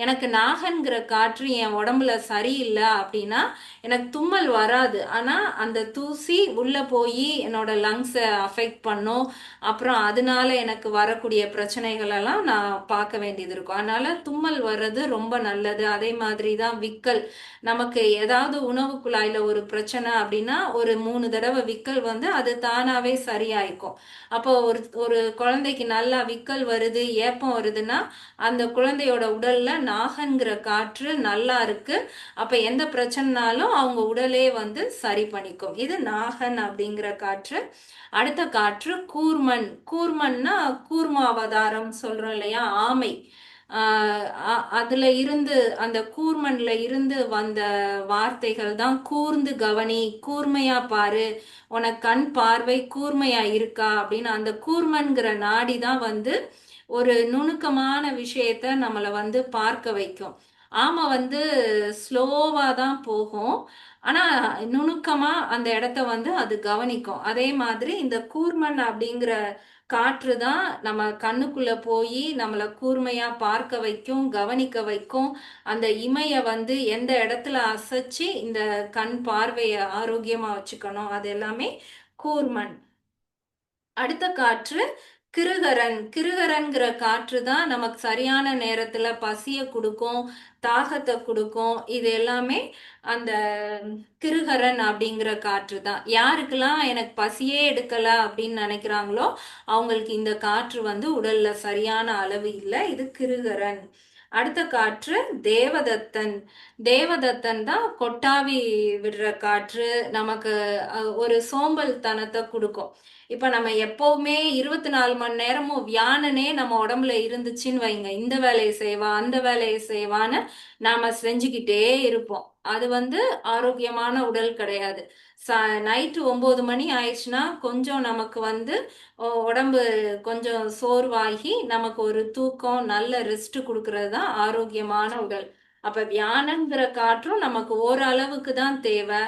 A: எனக்கு நாகன்கிற காற்று என் உடம்புல சரியில்லை அப்படின்னா எனக்கு தும்மல் வராது. ஆனா அந்த தூசி உள்ள போய் என்னோட லங்ஸை அஃபெக்ட் பண்ணும். அப்புறம் அதனால எனக்கு வரக்கூடிய பிரச்சனைகள் எல்லாம் நான் பார்க்க வேண்டியது இருக்கும். அதனால தும்மல் வர்றது ரொம்ப நல்லது. அதே மாதிரி தான் விக்கல். நமக்கு ஏதாவது உணவு குழாயில ஒரு பிரச்சனை அப்படின்னா ஒரு 3 தடவை விக்கல் வந்து அது தானாவே சரியாயிக்கும். அப்போ ஒரு ஒரு குழந்தைக்கு நல்லா விக்கல் வருது, ஏப்பம் வருதுன்னா அந்த குழந்தையோட உடல்ல நாகன்கிற காற்று நல்லா இருக்கு. அப்ப எந்த பிரச்சனைனாலும் அவங்க உடலே வந்து சரி பண்ணிக்கும். இது நாகன் அப்படிங்கிற காற்று. அடுத்த காற்று கூர்மன். கூர்மன்னா கூர்மாவதாரம் சொல்றோம் இல்லையா, ஆமை. அதுல இருந்து அந்த கூர்மன்ல இருந்து வந்த வார்த்தைகள் தான் கூர்ந்து கவனி, கூர்மையா பாரு, உனக்கு கண் பார்வை கூர்மையா இருக்கா அப்படின்னு. அந்த கூர்மன்கிற நாடி தான் வந்து ஒரு நுணுக்கமான விஷயத்த நம்மளை வந்து பார்க்க வைக்கும். ஆமை வந்து ஸ்லோவா தான் போகும். ஆனா நுணுக்கமா அந்த இடத்த வந்து அது கவனிக்கும். அதே மாதிரி இந்த கூர்மன் அப்படிங்கிற காற்று தான் நம்ம கண்ணுக்குள்ள போய் நம்மளை கூர்மையா பார்க்க வைக்கும், கவனிக்க வைக்கும். அந்த இமைய வந்து எந்த இடத்துல அசைச்சு இந்த கண் பார்வையை ஆரோக்கியமா வச்சுக்கணும், அது எல்லாமே கூர்மன். அடுத்த காற்று கிருகரன். கிருகரன்கிற காற்று தான் நமக்கு சரியான நேரத்துல பசிய கொடுக்கும், தாகத்தை கொடுக்கும். இது எல்லாமே அந்த கிருகரன் அப்படிங்கிற காற்று தான். யாருக்கெல்லாம் எனக்கு பசியே எடுக்கல அப்படின்னு நினைக்கிறாங்களோ அவங்களுக்கு இந்த காற்று வந்து உடல்ல சரியான அளவு இல்லை. இது கிருகரன். அடுத்த காற்று தேவதத்தன். தேவதத்தன் தான் கொட்டாவி விடுற காற்று. நமக்கு ஒரு சோம்பல் தனத்தை கொடுக்கும். இப்ப நம்ம எப்பவுமே 24 மணி நேரமும் வியானனே நம்ம உடம்புல இருந்துச்சுன்னு வைங்க, இந்த வேலையை செய்வா அந்த வேலையை செய்வான்னு நாம செஞ்சுக்கிட்டே இருப்போம். அது வந்து ஆரோக்கியமான உடல் கிடையாது. நைட்டு 9 மணி ஆயிடுச்சுன்னா கொஞ்சம் நமக்கு வந்து உடம்பு கொஞ்சம் சோர்வாகி நமக்கு ஒரு தூக்கம், நல்ல ரெஸ்ட் கொடுக்கறது தான் ஆரோக்கியமான உடல். அப்ப வியானங்கிற காற்றும் நமக்கு ஓரளவுக்கு தான் தேவை.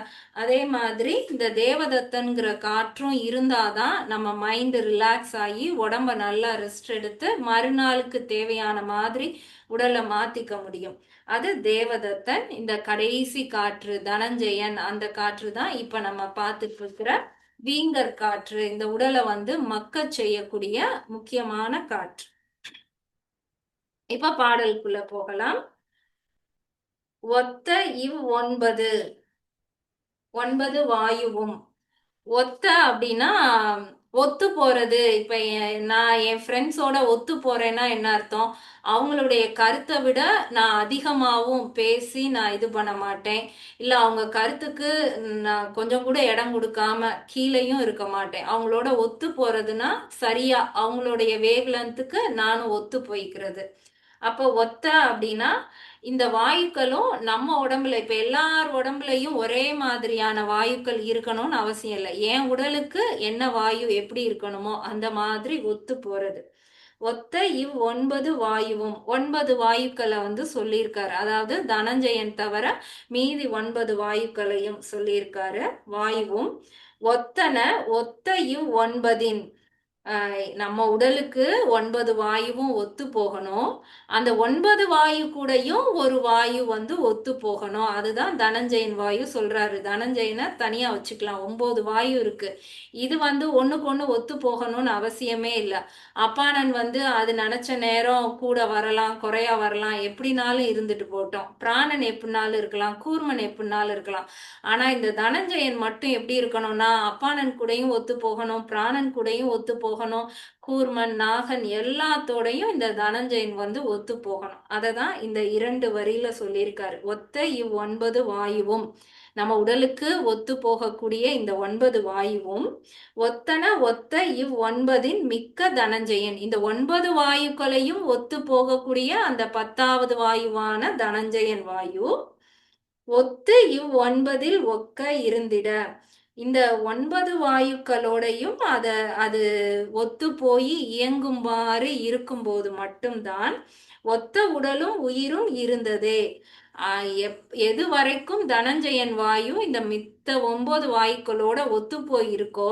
A: அதே மாதிரி இந்த தேவதத்தன்கிற காற்றும் இருந்தாதான் நம்ம மைண்ட் ரிலாக்ஸ் ஆகி உடம்ப நல்லா ரெஸ்ட் எடுத்து மறுநாளுக்கு தேவையான மாதிரி உடலை மாத்திக்க முடியும். அது தேவதத்தன். இந்த கடைசி காற்று தனஞ்சயன், அந்த காற்று தான் இப்ப நம்ம பார்த்துட்டு இருக்கிற வீங்கர் காற்று. இந்த உடலை வந்து மக்க செய்யக்கூடிய முக்கியமான காற்று. இப்ப பாடலுக்குள்ள போகலாம். ஒத்த இவ் 9 9 வாயுவும். ஒத்த அப்படின்னா ஒத்து போறது. இப்ப நான் என் ஃப்ரெண்ட்ஸோட ஒத்து போறேன்னா என்ன அர்த்தம்? அவங்களுடைய கருத்தை விட நான் அதிகமாகவும் பேசி நான் இது பண்ண மாட்டேன். இல்ல அவங்க கருத்துக்கு நான் கொஞ்சம் கூட இடம் கொடுக்காம கீழேயும் இருக்க மாட்டேன். அவங்களோட ஒத்து போறதுன்னா சரியா அவங்களுடைய வேவ்லென்த்துக்கு நானும் ஒத்து போய்க்கிறது. அப்ப ஒத்த அப்படின்னா இந்த வாயுக்களும் நம்ம உடம்புல இப்ப எல்லார் உடம்புலயும் ஒரே மாதிரியான வாயுக்கள் இருக்கணும்னு அவசியம் இல்லை. என் உடலுக்கு என்ன வாயு எப்படி இருக்கணுமோ அந்த மாதிரி ஒத்து போறது. ஒத்த இவ் 9 வாயுவும். 9 வாயுக்களை வந்து சொல்லியிருக்காரு. அதாவது தனஞ்சயன் தவிர மீதி 9 வாயுக்களையும் சொல்லியிருக்காரு. வாயுவும் ஒத்தன ஒத்த இவ் 9. நம்ம உடலுக்கு 9 வாயுவும் ஒத்து போகணும். அந்த 9 வாயு கூடயும் ஒரு வாயு வந்து ஒத்து போகணும். அதுதான் தனஞ்சயன் வாயு சொல்றாரு. தனஞ்சயனை தனியா வச்சுக்கலாம். 9 வாயு இருக்கு. இது வந்து ஒண்ணுக்கு ஒண்ணு ஒத்து போகணும்னு அவசியமே இல்லை. அப்பானன் வந்து அது நினைச்ச நேரம் கூட வரலாம், குறையா வரலாம், எப்படினாலும் இருந்துட்டு போட்டோம். பிராணன் எப்படினாலும் இருக்கலாம், கூர்மன் எப்படினாலும் இருக்கலாம். ஆனா இந்த தனஞ்சயன் மட்டும் எப்படி இருக்கணும்னா, அப்பானன் கூடயும் ஒத்து போகணும், பிராணன் கூடயும் ஒத்து போகணும், கூர்மன் நாகன் எல்லாத்தோடையும் இந்த தனஞ்சயன் வந்து ஒத்து போகணும். அததான் இந்த 2 வரியில சொல்லியிருக்காரு. ஒத்த 9 வாயுவும், நம்ம உடலுக்கு ஒத்து போகக்கூடிய இந்த 9 வாயுவும் ஒத்த 9 மிக்க தனஞ்சயன், இந்த 9 வாயுக்களையும் ஒத்து போகக்கூடிய அந்த 10வது வாயுவான தனஞ்சயன் வாயு ஒத்து 9 ஒக்க இருந்திட, இந்த 9 வாயுக்களோடையும் அது ஒத்து போய் இயங்குமாறு இருக்கும்போது மட்டும்தான் ஒத்த உடலும் உயிரும் இருந்ததே. எது வரைக்கும் தனஞ்சயன் வாயு இந்த மித்த 9 வாயுக்களோட ஒத்து போயிருக்கோ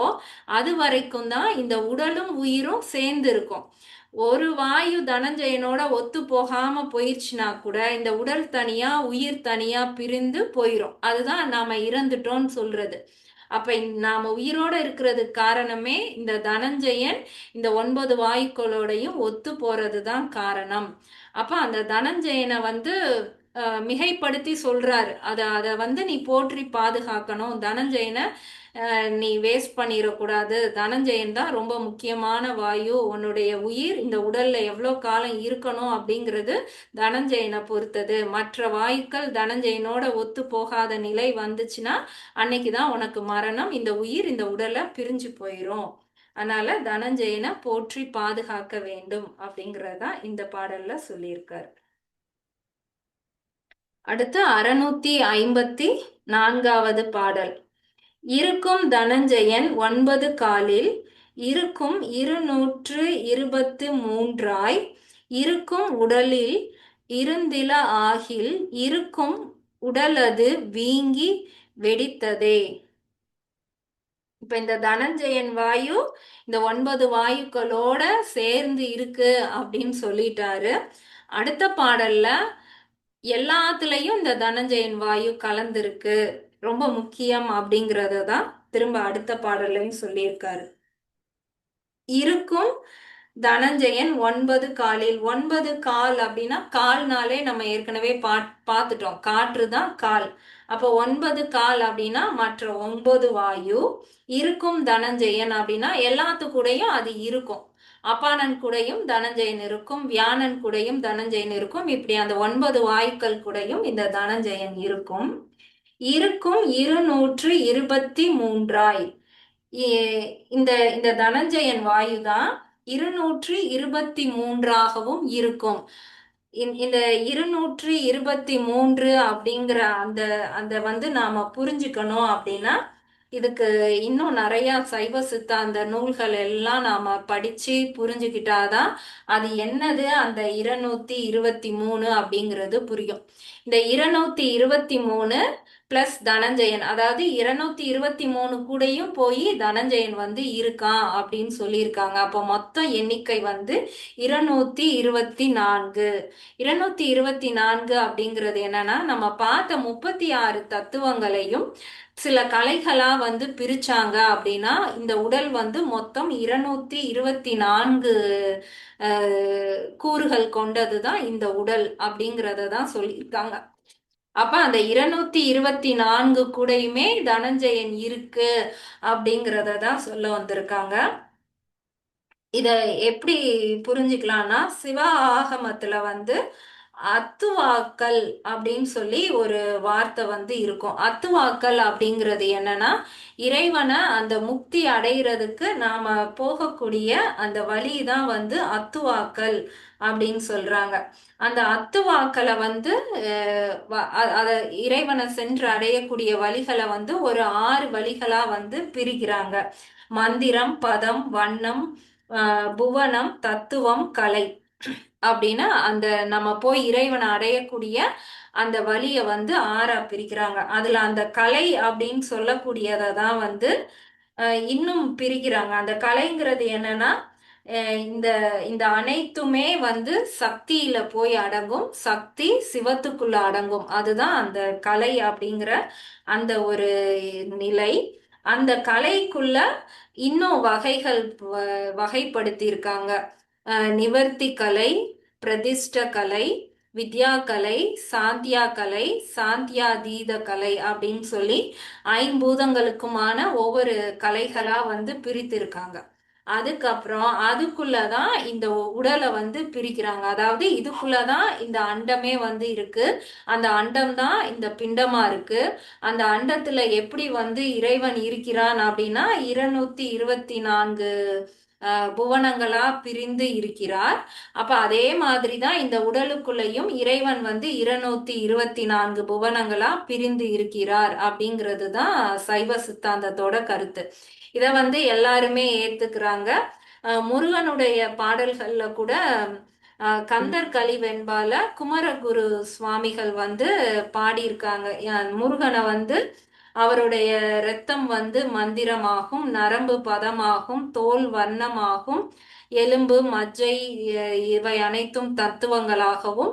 A: அது வரைக்கும் தான் இந்த உடலும் உயிரும் சேர்ந்து இருக்கும். ஒரு வாயு தனஞ்சயனோட ஒத்து போகாம போயிடுச்சுன்னா கூட இந்த உடல் தனியா உயிர் தனியா பிரிந்து போயிரும். அதுதான் நாம இறந்துட்டோம்னு சொல்றது. அப்ப நாம உயிரோட இருக்கிறதுக்கு காரணமே இந்த தனஞ்சயன் இந்த 9 வாயுக்களோடையும் ஒத்து போறதுதான் காரணம். அப்ப அந்த தனஞ்சயனை வந்து மிகைப்படுத்தி சொல்றாரு. அத வந்து நீ போற்றி பாதுகாக்கணும். தனஞ்சயனை நீ வேஸ்ட் பண்ணிடக்கூடாது. தனஞ்சயன் தான் ரொம்ப முக்கியமான வாயு. உன்னுடைய உயிர் இந்த உடல்ல எவ்வளோ காலம் இருக்கணும் அப்படிங்கிறது தனஞ்சயனை பொறுத்தது. மற்ற வாயுக்கள் தனஞ்சயனோட ஒத்து போகாத நிலை வந்துச்சுன்னா அன்னைக்குதான் உனக்கு மரணம். இந்த உயிர் இந்த உடலை பிரிஞ்சு போயிரும். அதனால தனஞ்சயனை போற்றி பாதுகாக்க வேண்டும் அப்படிங்கறதா இந்த பாடல்ல சொல்லியிருக்காரு. அடுத்து 654வது பாடல். இருக்கும் தனஞ்சயன் 9 காலில் இருக்கும் 223 இருக்கும் உடலில் இருந்தில ஆகில் இருக்கும் உடலது வீங்கி வெடித்ததே. இப்ப இந்த தனஞ்சயன் வாயு இந்த 9 வாயுக்களோட சேர்ந்து இருக்கு அப்படின்னு சொல்லிட்டாரு. அடுத்த பாடல்ல எல்லாத்துலயும் இந்த தனஞ்சயன் வாயு கலந்திருக்கு, ரொம்ப முக்கியம் அப்படிங்கறத தான் திரும்ப அடுத்த பாடல்லையும் சொல்லியிருக்காரு. இருக்கும் தனஞ்சயன் 9 காலில். 9 கால் அப்படின்னா கால்னாலே நம்ம ஏற்கனவே பார்த்துட்டோம், காற்று தான் கால். அப்போ 9 கால் அப்படின்னா மற்ற 9 வாயு. இருக்கும் தனஞ்சயன் அப்படின்னா எல்லாத்து கூடயும் அது இருக்கும். அப்பானன் கூடயும் தனஞ்சயன் இருக்கும், வியானன் கூடயும் தனஞ்சயன் இருக்கும். இப்படி அந்த 9 வாயுக்கள் கூடயும் இந்த தனஞ்சயன் இருக்கும். இருக்கும் 223 இந்த இந்த தனஞ்சயன் வாயு தான் 223ஆகவும் இருக்கும். இந்த 223 அப்படிங்கிற அந்த அந்த வந்து நாம புரிஞ்சுக்கணும் அப்படின்னா இதுக்கு இன்னும் நிறைய சைவ சித்தாந்த நூல்கள் எல்லாம் நாம படிச்சு புரிஞ்சுக்கிட்டாதான் அது என்னது அந்த 223 அப்படிங்கிறது புரியும். இந்த 223 பிளஸ் தனஞ்சயன், அதாவது 223 கூடயும் போய் தனஞ்சயன் வந்து இருக்கான் அப்படின்னு சொல்லியிருக்காங்க. அப்போ மொத்த எண்ணிக்கை வந்து 224. 224 அப்படிங்கிறது என்னன்னா, நம்ம பார்த்த 36 தத்துவங்களையும் சில கலைகளா வந்து பிரிச்சாங்க அப்படின்னா இந்த உடல் வந்து மொத்தம் 224 கூறுகள் கொண்டதுதான் இந்த உடல் அப்படிங்கறத தான் சொல்லியிருக்காங்க. அப்ப அந்த 224 கூடயுமே தனஞ்சயன் இருக்கு அப்படிங்கறத தான் சொல்ல வந்திருக்காங்க. இத எப்படி புரிஞ்சுக்கலாம்னா, சிவ ஆகமத்துல வந்து அத்துவாக்கள் அப்படின்னு சொல்லி ஒரு வார்த்தை வந்து இருக்கும். அத்துவாக்கள் அப்படிங்கிறது என்னன்னா, இறைவனை அந்த முக்தி அடைகிறதுக்கு நாம போகக்கூடிய அந்த வழிதான் வந்து அத்துவாக்கள் அப்படின்னு சொல்றாங்க. அந்த அத்துவாக்களை வந்து அத இறைவனை சென்று அடையக்கூடிய வழிகளை வந்து ஒரு 6 வழிகளா வந்து பிரிக்கிறாங்க. மந்திரம், பதம், வண்ணம், புவனம், தத்துவம், கலை அப்படின்னு அந்த நம்ம போய் இறைவனை அடையக்கூடிய அந்த வழியை வந்து 6ஆ பிரிக்கிறாங்க. அதுல அந்த கலை அப்படின்னு சொல்லக்கூடியதை தான் வந்து இன்னும் பிரிக்கிறாங்க. அந்த கலைங்கிறது என்னன்னா, இந்த இந்த அனைத்துமே வந்து சக்தியில போய் அடங்கும். சக்தி சிவத்துக்குள்ள அடங்கும். அதுதான் அந்த கலை அப்படிங்கிற அந்த ஒரு நிலை. அந்த கலைக்குள்ள இன்னும் வகைகள் வகைப்படுத்தி இருக்காங்க. நிவர்த்தி கலை, பிரதிஷ்ட கலை, வித்யா கலை, சாந்தியா கலை, சாந்தியாதீத கலை அப்படின்னு சொல்லி ஐம்பூதங்களுக்குமான ஒவ்வொரு கலைகளா வந்து பிரித்திருக்காங்க. அதுக்கப்புறம் அதுக்குள்ளதான் இந்த உடலை வந்து பிரிக்கிறாங்க. அதாவது இதுக்குள்ளதான் இந்த அண்டமே வந்து இருக்கு. அந்த அண்டம் தான் இந்த பிண்டமா இருக்கு. அந்த அண்டத்துல எப்படி வந்து இறைவன் இருக்கிறான் அப்படின்னா 224 புவனங்களா பிரிந்து இருக்கிறார். அப்ப அதே மாதிரிதான் இந்த உடலுக்குள்ளேயும் இறைவன் வந்து 224 புவனங்களா பிரிந்து இருக்கிறார் அப்படிங்கிறது தான் சைவ சித்தாந்தத்தோட கருத்து. இத வந்து எல்லாருமே ஏத்துக்கிறாங்க. முருகனுடைய பாடல்கள்ல கூட கந்தர் கலிவெண்பால குமரகுரு சுவாமிகள் வந்து பாடியிருக்காங்க. முருகனை வந்து அவருடைய இரத்தம் வந்து மந்திரமாகும், நரம்பு பதமாகும், தோல் வர்ணமாகும், எலும்பு மஜ்ஜை இவை அனைத்தும் தத்துவங்களாகவும்,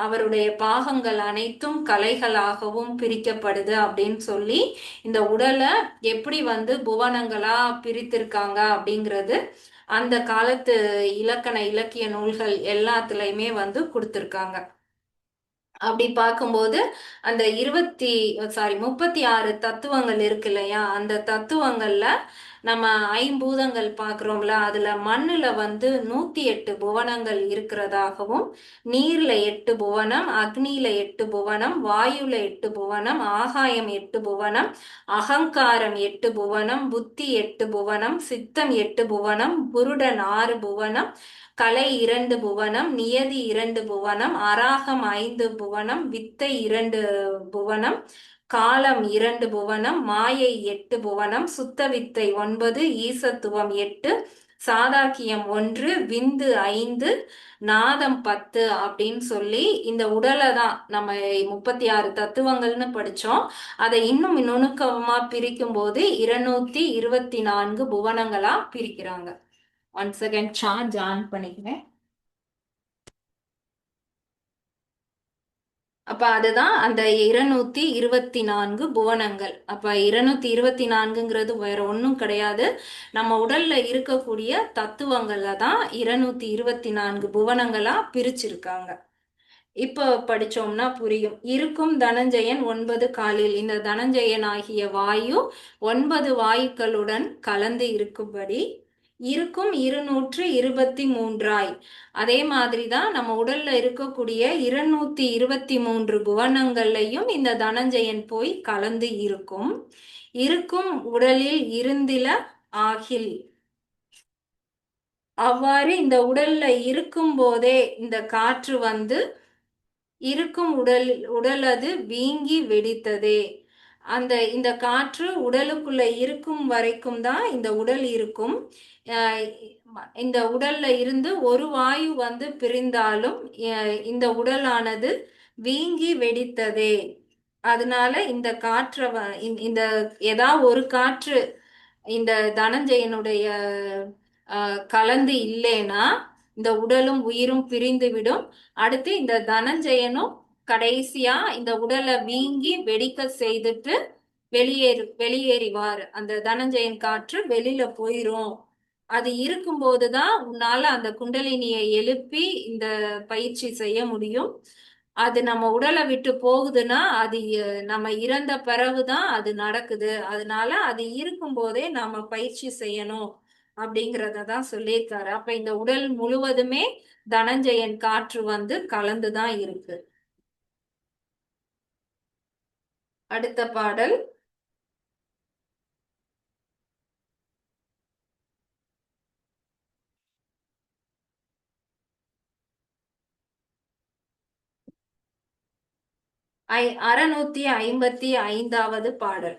A: அவருடைய பாகங்கள் அனைத்தும் கலைகளாகவும் பிரிக்கப்படுது அப்படின்னு சொல்லி இந்த உடலை எப்படி வந்து புவனங்களா பிரித்திருக்காங்க அப்படிங்கிறது அந்த காலத்து இலக்கண இலக்கிய நூல்கள் எல்லாத்துலயுமே வந்து கொடுத்திருக்காங்க. அப்படி பார்க்கும்போது அந்த 36 தத்துவங்கள் இருக்கு இல்லையா, அந்த தத்துவங்கள்ல நம்ம ஐம்பூதங்கள் பார்க்குறோம்ல, அதுல மண்ணுல வந்து 108 புவனங்கள் இருக்கிறதாகவும், நீர்ல 8 புவனம், அக்னியில 8 புவனம், வாயுல 8 புவனம், ஆகாயம் 8 புவனம், அகங்காரம் 8 புவனம், புத்தி 8 புவனம், சித்தம் 8 புவனம், புருடன் 6 புவனம், கலை 2 புவனம், நியதி 2 புவனம், அராகம் 5 புவனம், வித்தை 2 புவனம், காலம் 2 புவனம், மாயை 8 புவனம், சுத்த வித்தை 9, ஈசத்துவம் 8, சாதாக்கியம் 1, விந்து 5, நாதம் 10 அப்படின்னு சொல்லி இந்த உடலை தான் நம்ம 36 தத்துவங்கள்னு படிச்சோம். அதை இன்னும் நுணுக்கமா பிரிக்கும் போது 224 புவனங்களா பிரிக்கிறாங்க. ஒன் செகண்ட் சார்ஜ் ஆன் பண்ணிக்கிறேன். அப்ப அதுதான் அந்த 224 புவனங்கள். அப்ப 224ங்கிறது வேற ஒன்றும் கிடையாது. நம்ம உடல்ல இருக்கக்கூடிய தத்துவங்கள்ல தான் 224 புவனங்களா பிரிச்சிருக்காங்க. இப்போ படிச்சோம்னா புரியும். இருக்கும் தனஞ்சயன் 9 காலில். இந்த தனஞ்சயன் ஆகிய வாயு 9 வாயுக்களுடன் கலந்து இருக்கும்படி இருக்கும் 223. அதே மாதிரிதான் நம்ம உடல்ல இருக்கக்கூடிய 223 புவனங்கள்லையும் இந்த தனஞ்சயன் போய் கலந்து இருக்கும். இருக்கும் உடலில் இருந்தில ஆகில். அவ்வாறு இந்த உடல்ல இருக்கும் போதே இந்த காற்று வந்து இருக்கும் உடலது வீங்கி வெடித்ததே. இந்த காற்று உடலுக்குள்ள இருக்கும் வரைக்கும் தான் இந்த உடல் இருக்கும். இந்த உடல்ல இருந்து ஒரு வாயு வந்து பிரிந்தாலும் இந்த உடலானது வீங்கி வெடித்ததே. அதனால இந்த காற்றை இந்த ஏதாவது ஒரு காற்று இந்த தனஞ்சயனுடைய கலந்து இல்லைன்னா இந்த உடலும் உயிரும் பிரிந்து விடும். அடுத்து இந்த தனஞ்சயனும் கடைசியா இந்த உடலை வீங்கி வெடிக்க செய்துட்டு வெளியேறிவார். அந்த தனஞ்சயன் காற்று வெளியில போயிரும். அது இருக்கும்போதுதான் உன்னால அந்த குண்டலினியை எழுப்பி இந்த பயிற்சி செய்ய முடியும். அது நம்ம உடலை விட்டு போகுதுன்னா அது நம்ம இறந்த பிறகுதான் அது நடக்குது. அதனால அது இருக்கும் போதே நாம பயிற்சி செய்யணும் அப்படிங்கிறத தான் சொல்லியிருக்காரு. அப்ப இந்த உடல் முழுவதுமே தனஞ்சயன் காற்று வந்து கலந்துதான் இருக்கு. அடுத்த பாடல். ஐ 655வது பாடல்.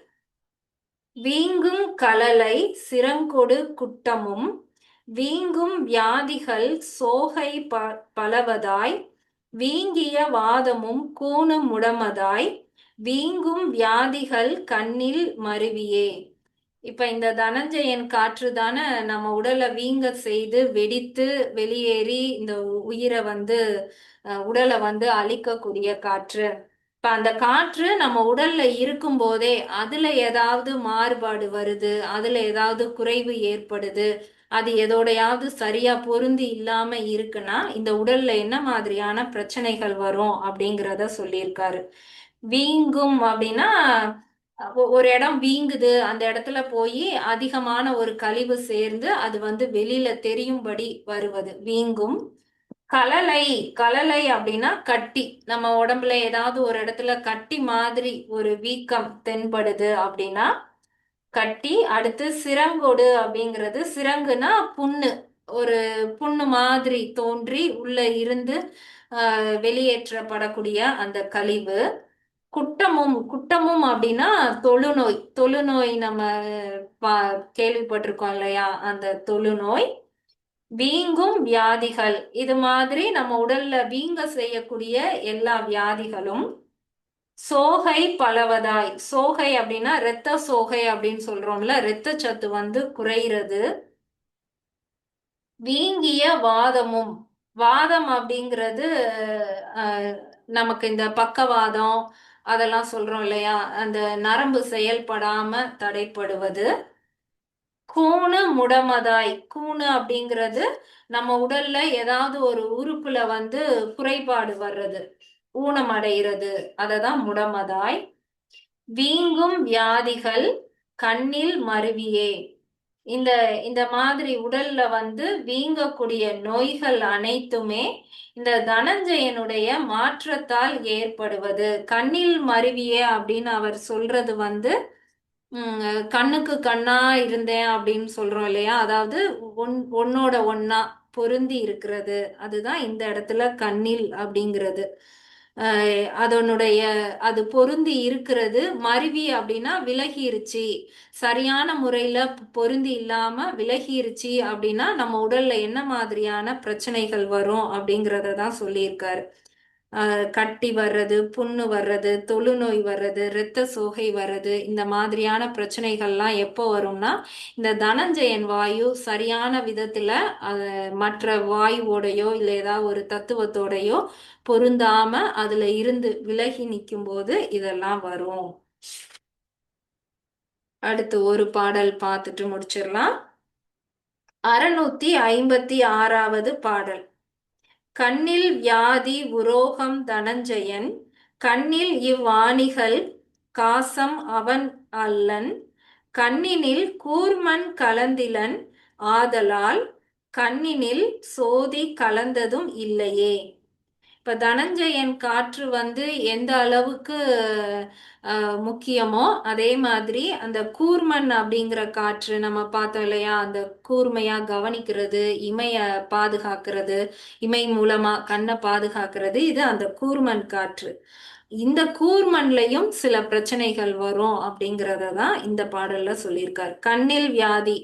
A: வீங்கும் கழலை சிரங்கொடு குட்டமும் வீங்கும் வியாதிகள் சோகை பலவதாய் வீங்கிய வாதமும் கூணும் முடமதாய் வீங்கும் வியாதிகள் கண்ணில் மருவியே. இப்ப இந்த தனஞ்சயன் காற்று தானே நம்ம உடலை வீங்க செய்து வெடித்து வெளியேறி இந்த உயிரை வந்து உடலை வந்து அழிக்கக்கூடிய காற்று. இப்ப அந்த காற்று நம்ம உடல்ல இருக்கும் போதே அதுல ஏதாவது மாறுபாடு வருது, அதுல ஏதாவது குறைவு ஏற்படுது, அது எதோடையாவது சரியா பொருந்தி இல்லாம இருக்குன்னா இந்த உடல்ல என்ன மாதிரியான பிரச்சனைகள் வரும் அப்படிங்கிறத சொல்லியிருக்காரு. வீங்கும் அப்படின்னா ஒரு இடம் வீங்குது, அந்த இடத்துல போய் அதிகமான ஒரு கழிவு சேர்ந்து அது வந்து வெளியில தெரியும்படி வருவது வீங்கும். கழலை. கழலை அப்படின்னா கட்டி. நம்ம உடம்புல ஏதாவது ஒரு இடத்துல கட்டி மாதிரி ஒரு வீக்கம் தென்படுது அப்படின்னா கட்டி. அடுத்து சிரங்கொடு அப்படிங்கிறது, சிரங்குனா புண்ணு. ஒரு புண்ணு மாதிரி தோன்றி உள்ள இருந்து வெளியேற்றப்படக்கூடிய அந்த கழிவு. குட்டமும். குட்டமும் அப்படின்னா தொழுநோய். தொழுநோய் நம்ம கேள்விப்பட்டிருக்கோம் இல்லையா, அந்த தொழுநோய். வீங்கும் வியாதிகள். இது மாதிரி நம்ம உடல்ல வீங்க செய்யக்கூடிய எல்லா வியாதிகளும். சோகை பலவதாய். சோகை அப்படின்னா இரத்த சோகை அப்படின்னு சொல்றோம்ல, இரத்த சத்து வந்து குறையிறது. வீங்கிய வாதமும். வாதம் அப்படிங்கிறது அஹ், நமக்கு இந்த பக்கவாதம் அதெல்லாம் சொல்றோம் இல்லையா, அந்த நரம்பு செயல்படாம தடைப்படுவது. கூணு முடமதாய். கூணு அப்படிங்கிறது நம்ம உடல்ல ஏதாவது ஒரு உறுப்புல வந்து குறைபாடு வர்றது, ஊனம் அடைகிறது, அததான் முடமதாய். வீங்கும் வியாதிகள் கண்ணில் மருவியே. இந்த இந்த மாதிரி உடல்ல வந்து வீங்கக்கூடிய நோய்கள் அனைத்துமே இந்த தனஞ்சயனுடைய மாற்றத்தால் ஏற்படுவது. கண்ணில் மருவியே அப்படின்னு அவர் சொல்றது வந்து கண்ணுக்கு கண்ணா இருந்தேன் அப்படின்னு சொல்றோம் இல்லையா, அதாவது ஒன்னோட ஒன்னா பொருந்தி இருக்கிறது. அதுதான் இந்த இடத்துல கண்ணில் அப்படிங்கிறது. அதனுடைய அது பொருந்தி இருக்கிறது. மருவி அப்படின்னா விலகிருச்சு, சரியான முறையில பொருந்தி இல்லாம விலகிருச்சு அப்படின்னா நம்ம உடல்ல என்ன மாதிரியான பிரச்சனைகள் வரும் அப்படிங்கிறத தான் சொல்லியிருக்காரு. கட்டி வர்றது, புண்ணு வர்றது, தொழுநோய் வர்றது, இரத்த சோகை வர்றது, இந்த மாதிரியான பிரச்சனைகள்லாம் எப்போ வரும்னா இந்த தனஞ்சயன் வாயு சரியான விதத்துல மற்ற வாயுவோடையோ இல்ல ஏதாவது ஒரு தத்துவத்தோடையோ பொருந்தாம அதுல இருந்து விலகி நிற்கும் போது இதெல்லாம் வரும். அடுத்து ஒரு பாடல் பார்த்துட்டு முடிச்சிடலாம். 656வது பாடல். கண்ணில் வியாதி உரோகம் தனஞ்சயன் கண்ணில் இவ்வாணிகள் காசம் அவன் அல்லன் கண்ணினில் கூர்மன் கலந்திலன் ஆதலால் கண்ணினில் சோதி கலந்ததும் இல்லையே. இப்ப தனஞ்சயன் காற்று வந்து எந்த அளவுக்கு முக்கியமோ அதே மாதிரி அந்த கூர்மன் அப்படிங்கிற காற்று நம்ம பார்த்தோம் இல்லையா, அந்த கூர்மையா கவனிக்கிறது, இமைய பாதுகாக்கிறது, இமை மூலமா கண்ணை பாதுகாக்கிறது, இது அந்த கூர்மன் காற்று. இந்த கூர்மன்லையும் சில பிரச்சனைகள் வரும் அப்படிங்கிறத தான் இந்த பாடல்ல சொல்லியிருக்காரு. கண்ணில் வியாதி.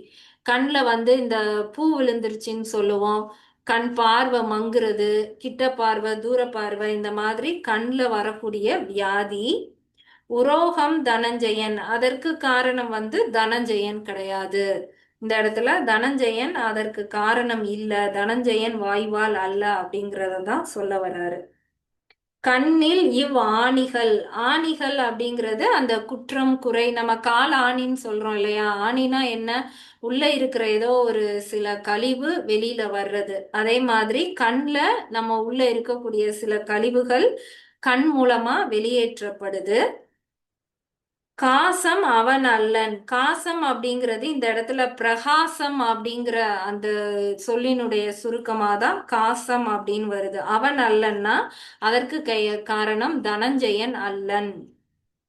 A: கண்ணில் வந்து இந்த பூ விழுந்துருச்சுன்னு சொல்லுவோம், கண் பார்வை மங்குறது, கிட்ட பார்வை தூர பார்வை, இந்த மாதிரி கண்ணில் வரக்கூடிய வியாதி. உரோகம் தனஞ்சயன். அதற்கு காரணம் வந்து தனஞ்சயன் கிடையாது. இந்த இடத்துல தனஞ்சயன் அதற்கு காரணம் இல்ல, தனஞ்சயன் வாய்வால் அல்ல அப்படிங்கறத தான் சொல்ல வர்றாரு. கண்ணில் இவ் ஆணிகள். ஆணிகள் அப்படிங்கிறது அந்த குற்றம் குறை. நம்ம கால் ஆணின்னு சொல்றோம் இல்லையா, ஆணினா என்ன, உள்ள இருக்கிற ஏதோ ஒரு சில கழிவு வெளியில வர்றது. அதே மாதிரி கண்ல நம்ம உள்ள இருக்கக்கூடிய சில கழிவுகள் கண் மூலமா வெளியேற்றப்படுது. காசம் அவன் அல்லன். காசம் அப்படிங்கிறது இந்த இடத்துல பிரகாசம் அப்படிங்கிற அந்த சொல்லினுடைய சுருக்கமாக தான் காசம் அப்படின்னு வருது. அவன் அல்லன்னா அதற்கு காரணம் தனஞ்சயன் அல்லன்.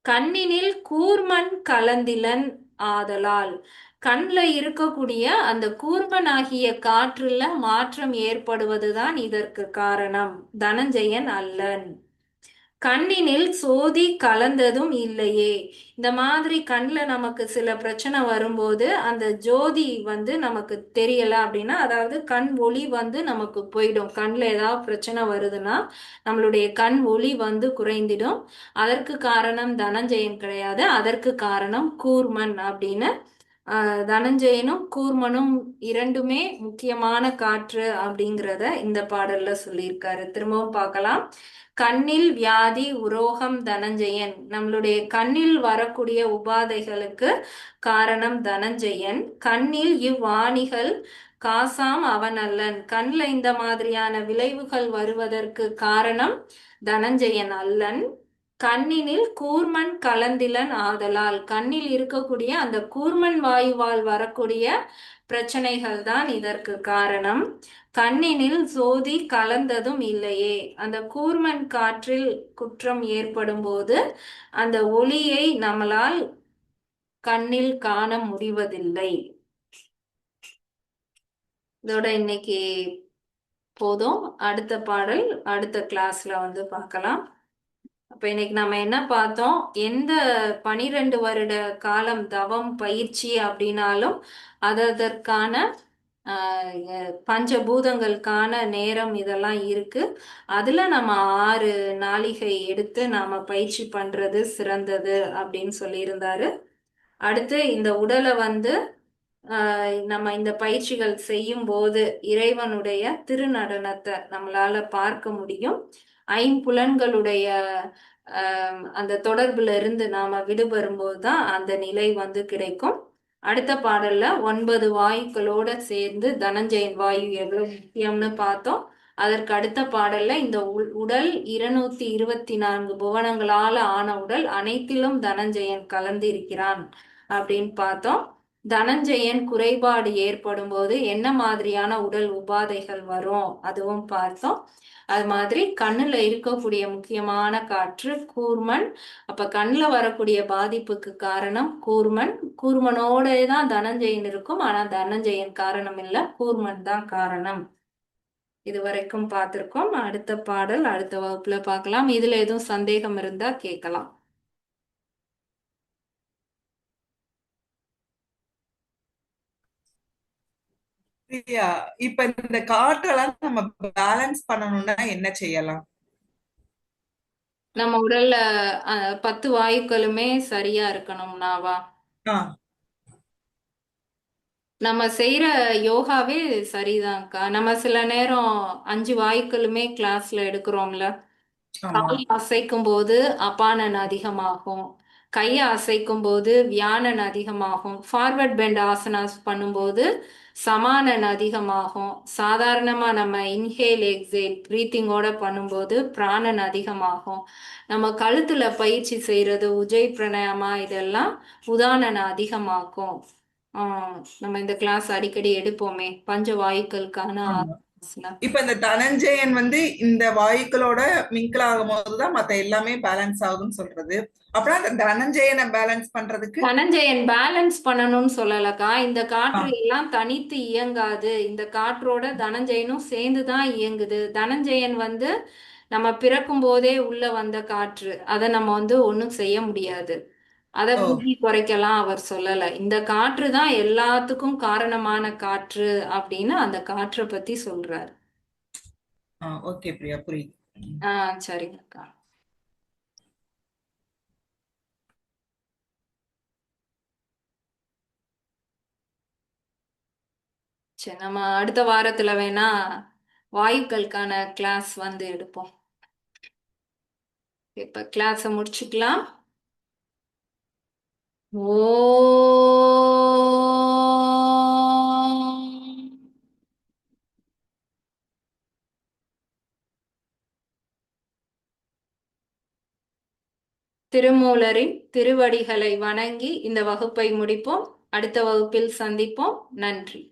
A: கண்ணினில் கூர்மன் கலந்திலன் ஆதலால். கண்ல இருக்கக்கூடிய அந்த கூர்மனாகிய காற்றுல மாற்றம் ஏற்படுவதுதான் இதற்கு காரணம், தனஞ்சயன் அல்லன். கண்ணினில் சோதி கலந்ததும் இல்லையே. இந்த மாதிரி கண்ணில் நமக்கு சில பிரச்சனை வரும்போது அந்த ஜோதி வந்து நமக்கு தெரியல அப்படின்னா, அதாவது கண் ஒளி வந்து நமக்கு போயிடும். கண்ணில் ஏதாவது பிரச்சனை வருதுன்னா நம்மளுடைய கண் ஒளி வந்து குறைந்திடும். அதற்கு காரணம் தனஞ்சயன் கிடையாது, அதற்கு காரணம் கூர்மன் அப்படின்னு தனஞ்சயனும் கூர்மனும் இரண்டுமே முக்கியமான காற்று அப்படிங்கிறத இந்த பாடல்ல சொல்லியிருக்காரு. திரும்பவும் பார்க்கலாம். கண்ணில் வியாதி உரோகம் தனஞ்சயன். நம்மளுடைய கண்ணில் வரக்கூடிய உபாதைகளுக்கு காரணம் தனஞ்சயன். கண்ணில் இவ்வாணிகள் காசாம் அவன் அல்லன். கண்ணில் இந்த மாதிரியான விளைவுகள் வருவதற்கு காரணம் தனஞ்சயன் அல்லன். கண்ணினில் கூர்மன் கலந்திலன் ஆதலால். கண்ணில் இருக்கக்கூடிய அந்த கூர்மன் வாயுவால் வரக்கூடிய பிரச்சனைகள் தான் இதற்கு காரணம். கண்ணினில் சோதி கலந்ததும் இல்லையே. அந்த கூர்மன் காற்றில் குற்றம் ஏற்படும் போது அந்த ஒளியை நம்மளால் கண்ணில் காண முடிவதில்லை. இதோட இன்னைக்கு போதும். அடுத்த பாடல் அடுத்த கிளாஸ்ல வந்து பார்க்கலாம். அப்ப இன்னைக்கு நம்ம என்ன பார்த்தோம்? எந்த 12 வருட காலம் தவம் பயிற்சி அப்படின்னாலும் அதற்கான பஞ்சபூதங்களுக்கான நேரம் இதெல்லாம் இருக்கு. அதுல நம்ம 6 நாளிகை எடுத்து நாம பயிற்சி பண்றது சிறந்தது அப்படின்னு சொல்லியிருந்தாரு. அடுத்து இந்த உடலை வந்து நம்ம இந்த பயிற்சிகள் செய்யும் போது இறைவனுடைய திருநடனத்தை நம்மளால பார்க்க முடியும். ஐம்புலன்களுடைய அந்த தொடர்புல இருந்து நாம விடுபடும்போது தான் அந்த நிலை வந்து கிடைக்கும். அடுத்த பாடல்ல 9 வாயுக்களோட சேர்ந்து தனஞ்சயன் வாயு எவ்வளவு முக்கியம்னு பார்த்தோம். அதற்கு அடுத்த பாடல்ல இந்த உடல் 224 புவனங்களால ஆன உடல், அனைத்திலும் தனஞ்சயன் கலந்து இருக்கிறான் அப்படின்னு பார்த்தோம். தனஞ்சயன் குறைபாடு ஏற்படும் போது என்ன மாதிரியான உடல் உபாதைகள் வரும் அதுவும் பார்த்தோம். அது மாதிரி கண்ணுல இருக்கக்கூடிய முக்கியமான காற்று கூர்மன். அப்ப கண்ணுல வரக்கூடிய பாதிப்புக்கு காரணம் கூர்மன். கூர்மனோட தான் தனஞ்சயன் இருக்கும். ஆனா தனஞ்சயன் காரணம் இல்ல, கூர்மன் தான் காரணம். இது வரைக்கும் பார்த்திருக்கோம். அடுத்த பாடல் அடுத்த வகுப்புல பார்க்கலாம். இதுல எதுவும் சந்தேகம் இருந்தா கேட்கலாம்.
B: இப்ப இந்த காற்றெல்லாம் நம்ம பேலன்ஸ் பண்ணணும்னா என்ன செய்யலாம்?
A: நம்ம உடல்ல 10 வாயுக்களுமே சரியா இருக்கணும்னாவா?
B: ஆ,
A: நம்ம செய்யற யோகாவே சரிதான்க்கா. நம்ம சில நேரம் 5 வாயுக்களுமே கிளாஸ்ல எடுக்கிறோம்ல.
B: ஆமா.
A: கால் அசைக்கும் போது அபானன் அதிகமாகும். கையை அசைக்கும் போது வியானன் அதிகமாகும். ஃபார்வர்ட் பெண்ட் ஆசனாஸ் பண்ணும்போது சமானன் அதிகமாகும். சாதாரணமா நம்ம இன்ஹேல் எக்ஸேல் பிரீத்திங்கோட பண்ணும்போது பிராணன் அதிகமாகும். நம்ம கழுத்துல பயிற்சி செய்யறது உஜய் பிராணாயாமா இதெல்லாம் உதானன் அதிகமாக்கும். நம்ம இந்த கிளாஸ் அடிக்கடி எடுப்போமே பஞ்ச வாயுக்களுக்கான
B: ஆமா.
A: ஆசனா.
B: இப்ப இந்த தனஞ்சயன் இந்த வாயுக்களோட மிங்கிள் ஆகும் போதுதான் மத்த எல்லாமே பேலன்ஸ் ஆகும்னு சொல்றது. அப்புறம் அந்த தனஞ்சயனை பேலன்ஸ் பண்றதுக்கு
A: தனஞ்சயன் பேலன்ஸ் பண்ணணும்னு சொல்லலக்கா. இந்த
B: ஆ,
A: காற்று எல்லாம் தனித்து இயங்காது. இந்த காற்றோட தனஞ்சயனும் சேர்ந்து தான் இயங்குது. தனஞ்சயன் வந்து நம்ம பிறக்கும் போதே உள்ள வந்த காற்று. அதை நம்ம வந்து ஒண்ணும் செய்ய முடியாது. அதை
B: ஓ,
A: கூட்டி குறைக்கலாம் அவர் சொல்லல. இந்த காற்று தான் எல்லாத்துக்கும் காரணமான காற்று அப்படின்னு அந்த காற்றை பத்தி சொல்றாரு.
B: ஓகே பிரியா, புரியுது.
A: சரிங்கக்கா. சரி, நம்ம அடுத்த வாரத்துல வேணா வாயுக்களுக்கான கிளாஸ் வந்து எடுப்போம். இப்ப கிளாஸை முடிச்சுக்கலாம். ஓம். திருமூலரின் திருவடிகளை வணங்கி இந்த வகுப்பை முடிப்போம். அடுத்த வகுப்பில் சந்திப்போம். நன்றி.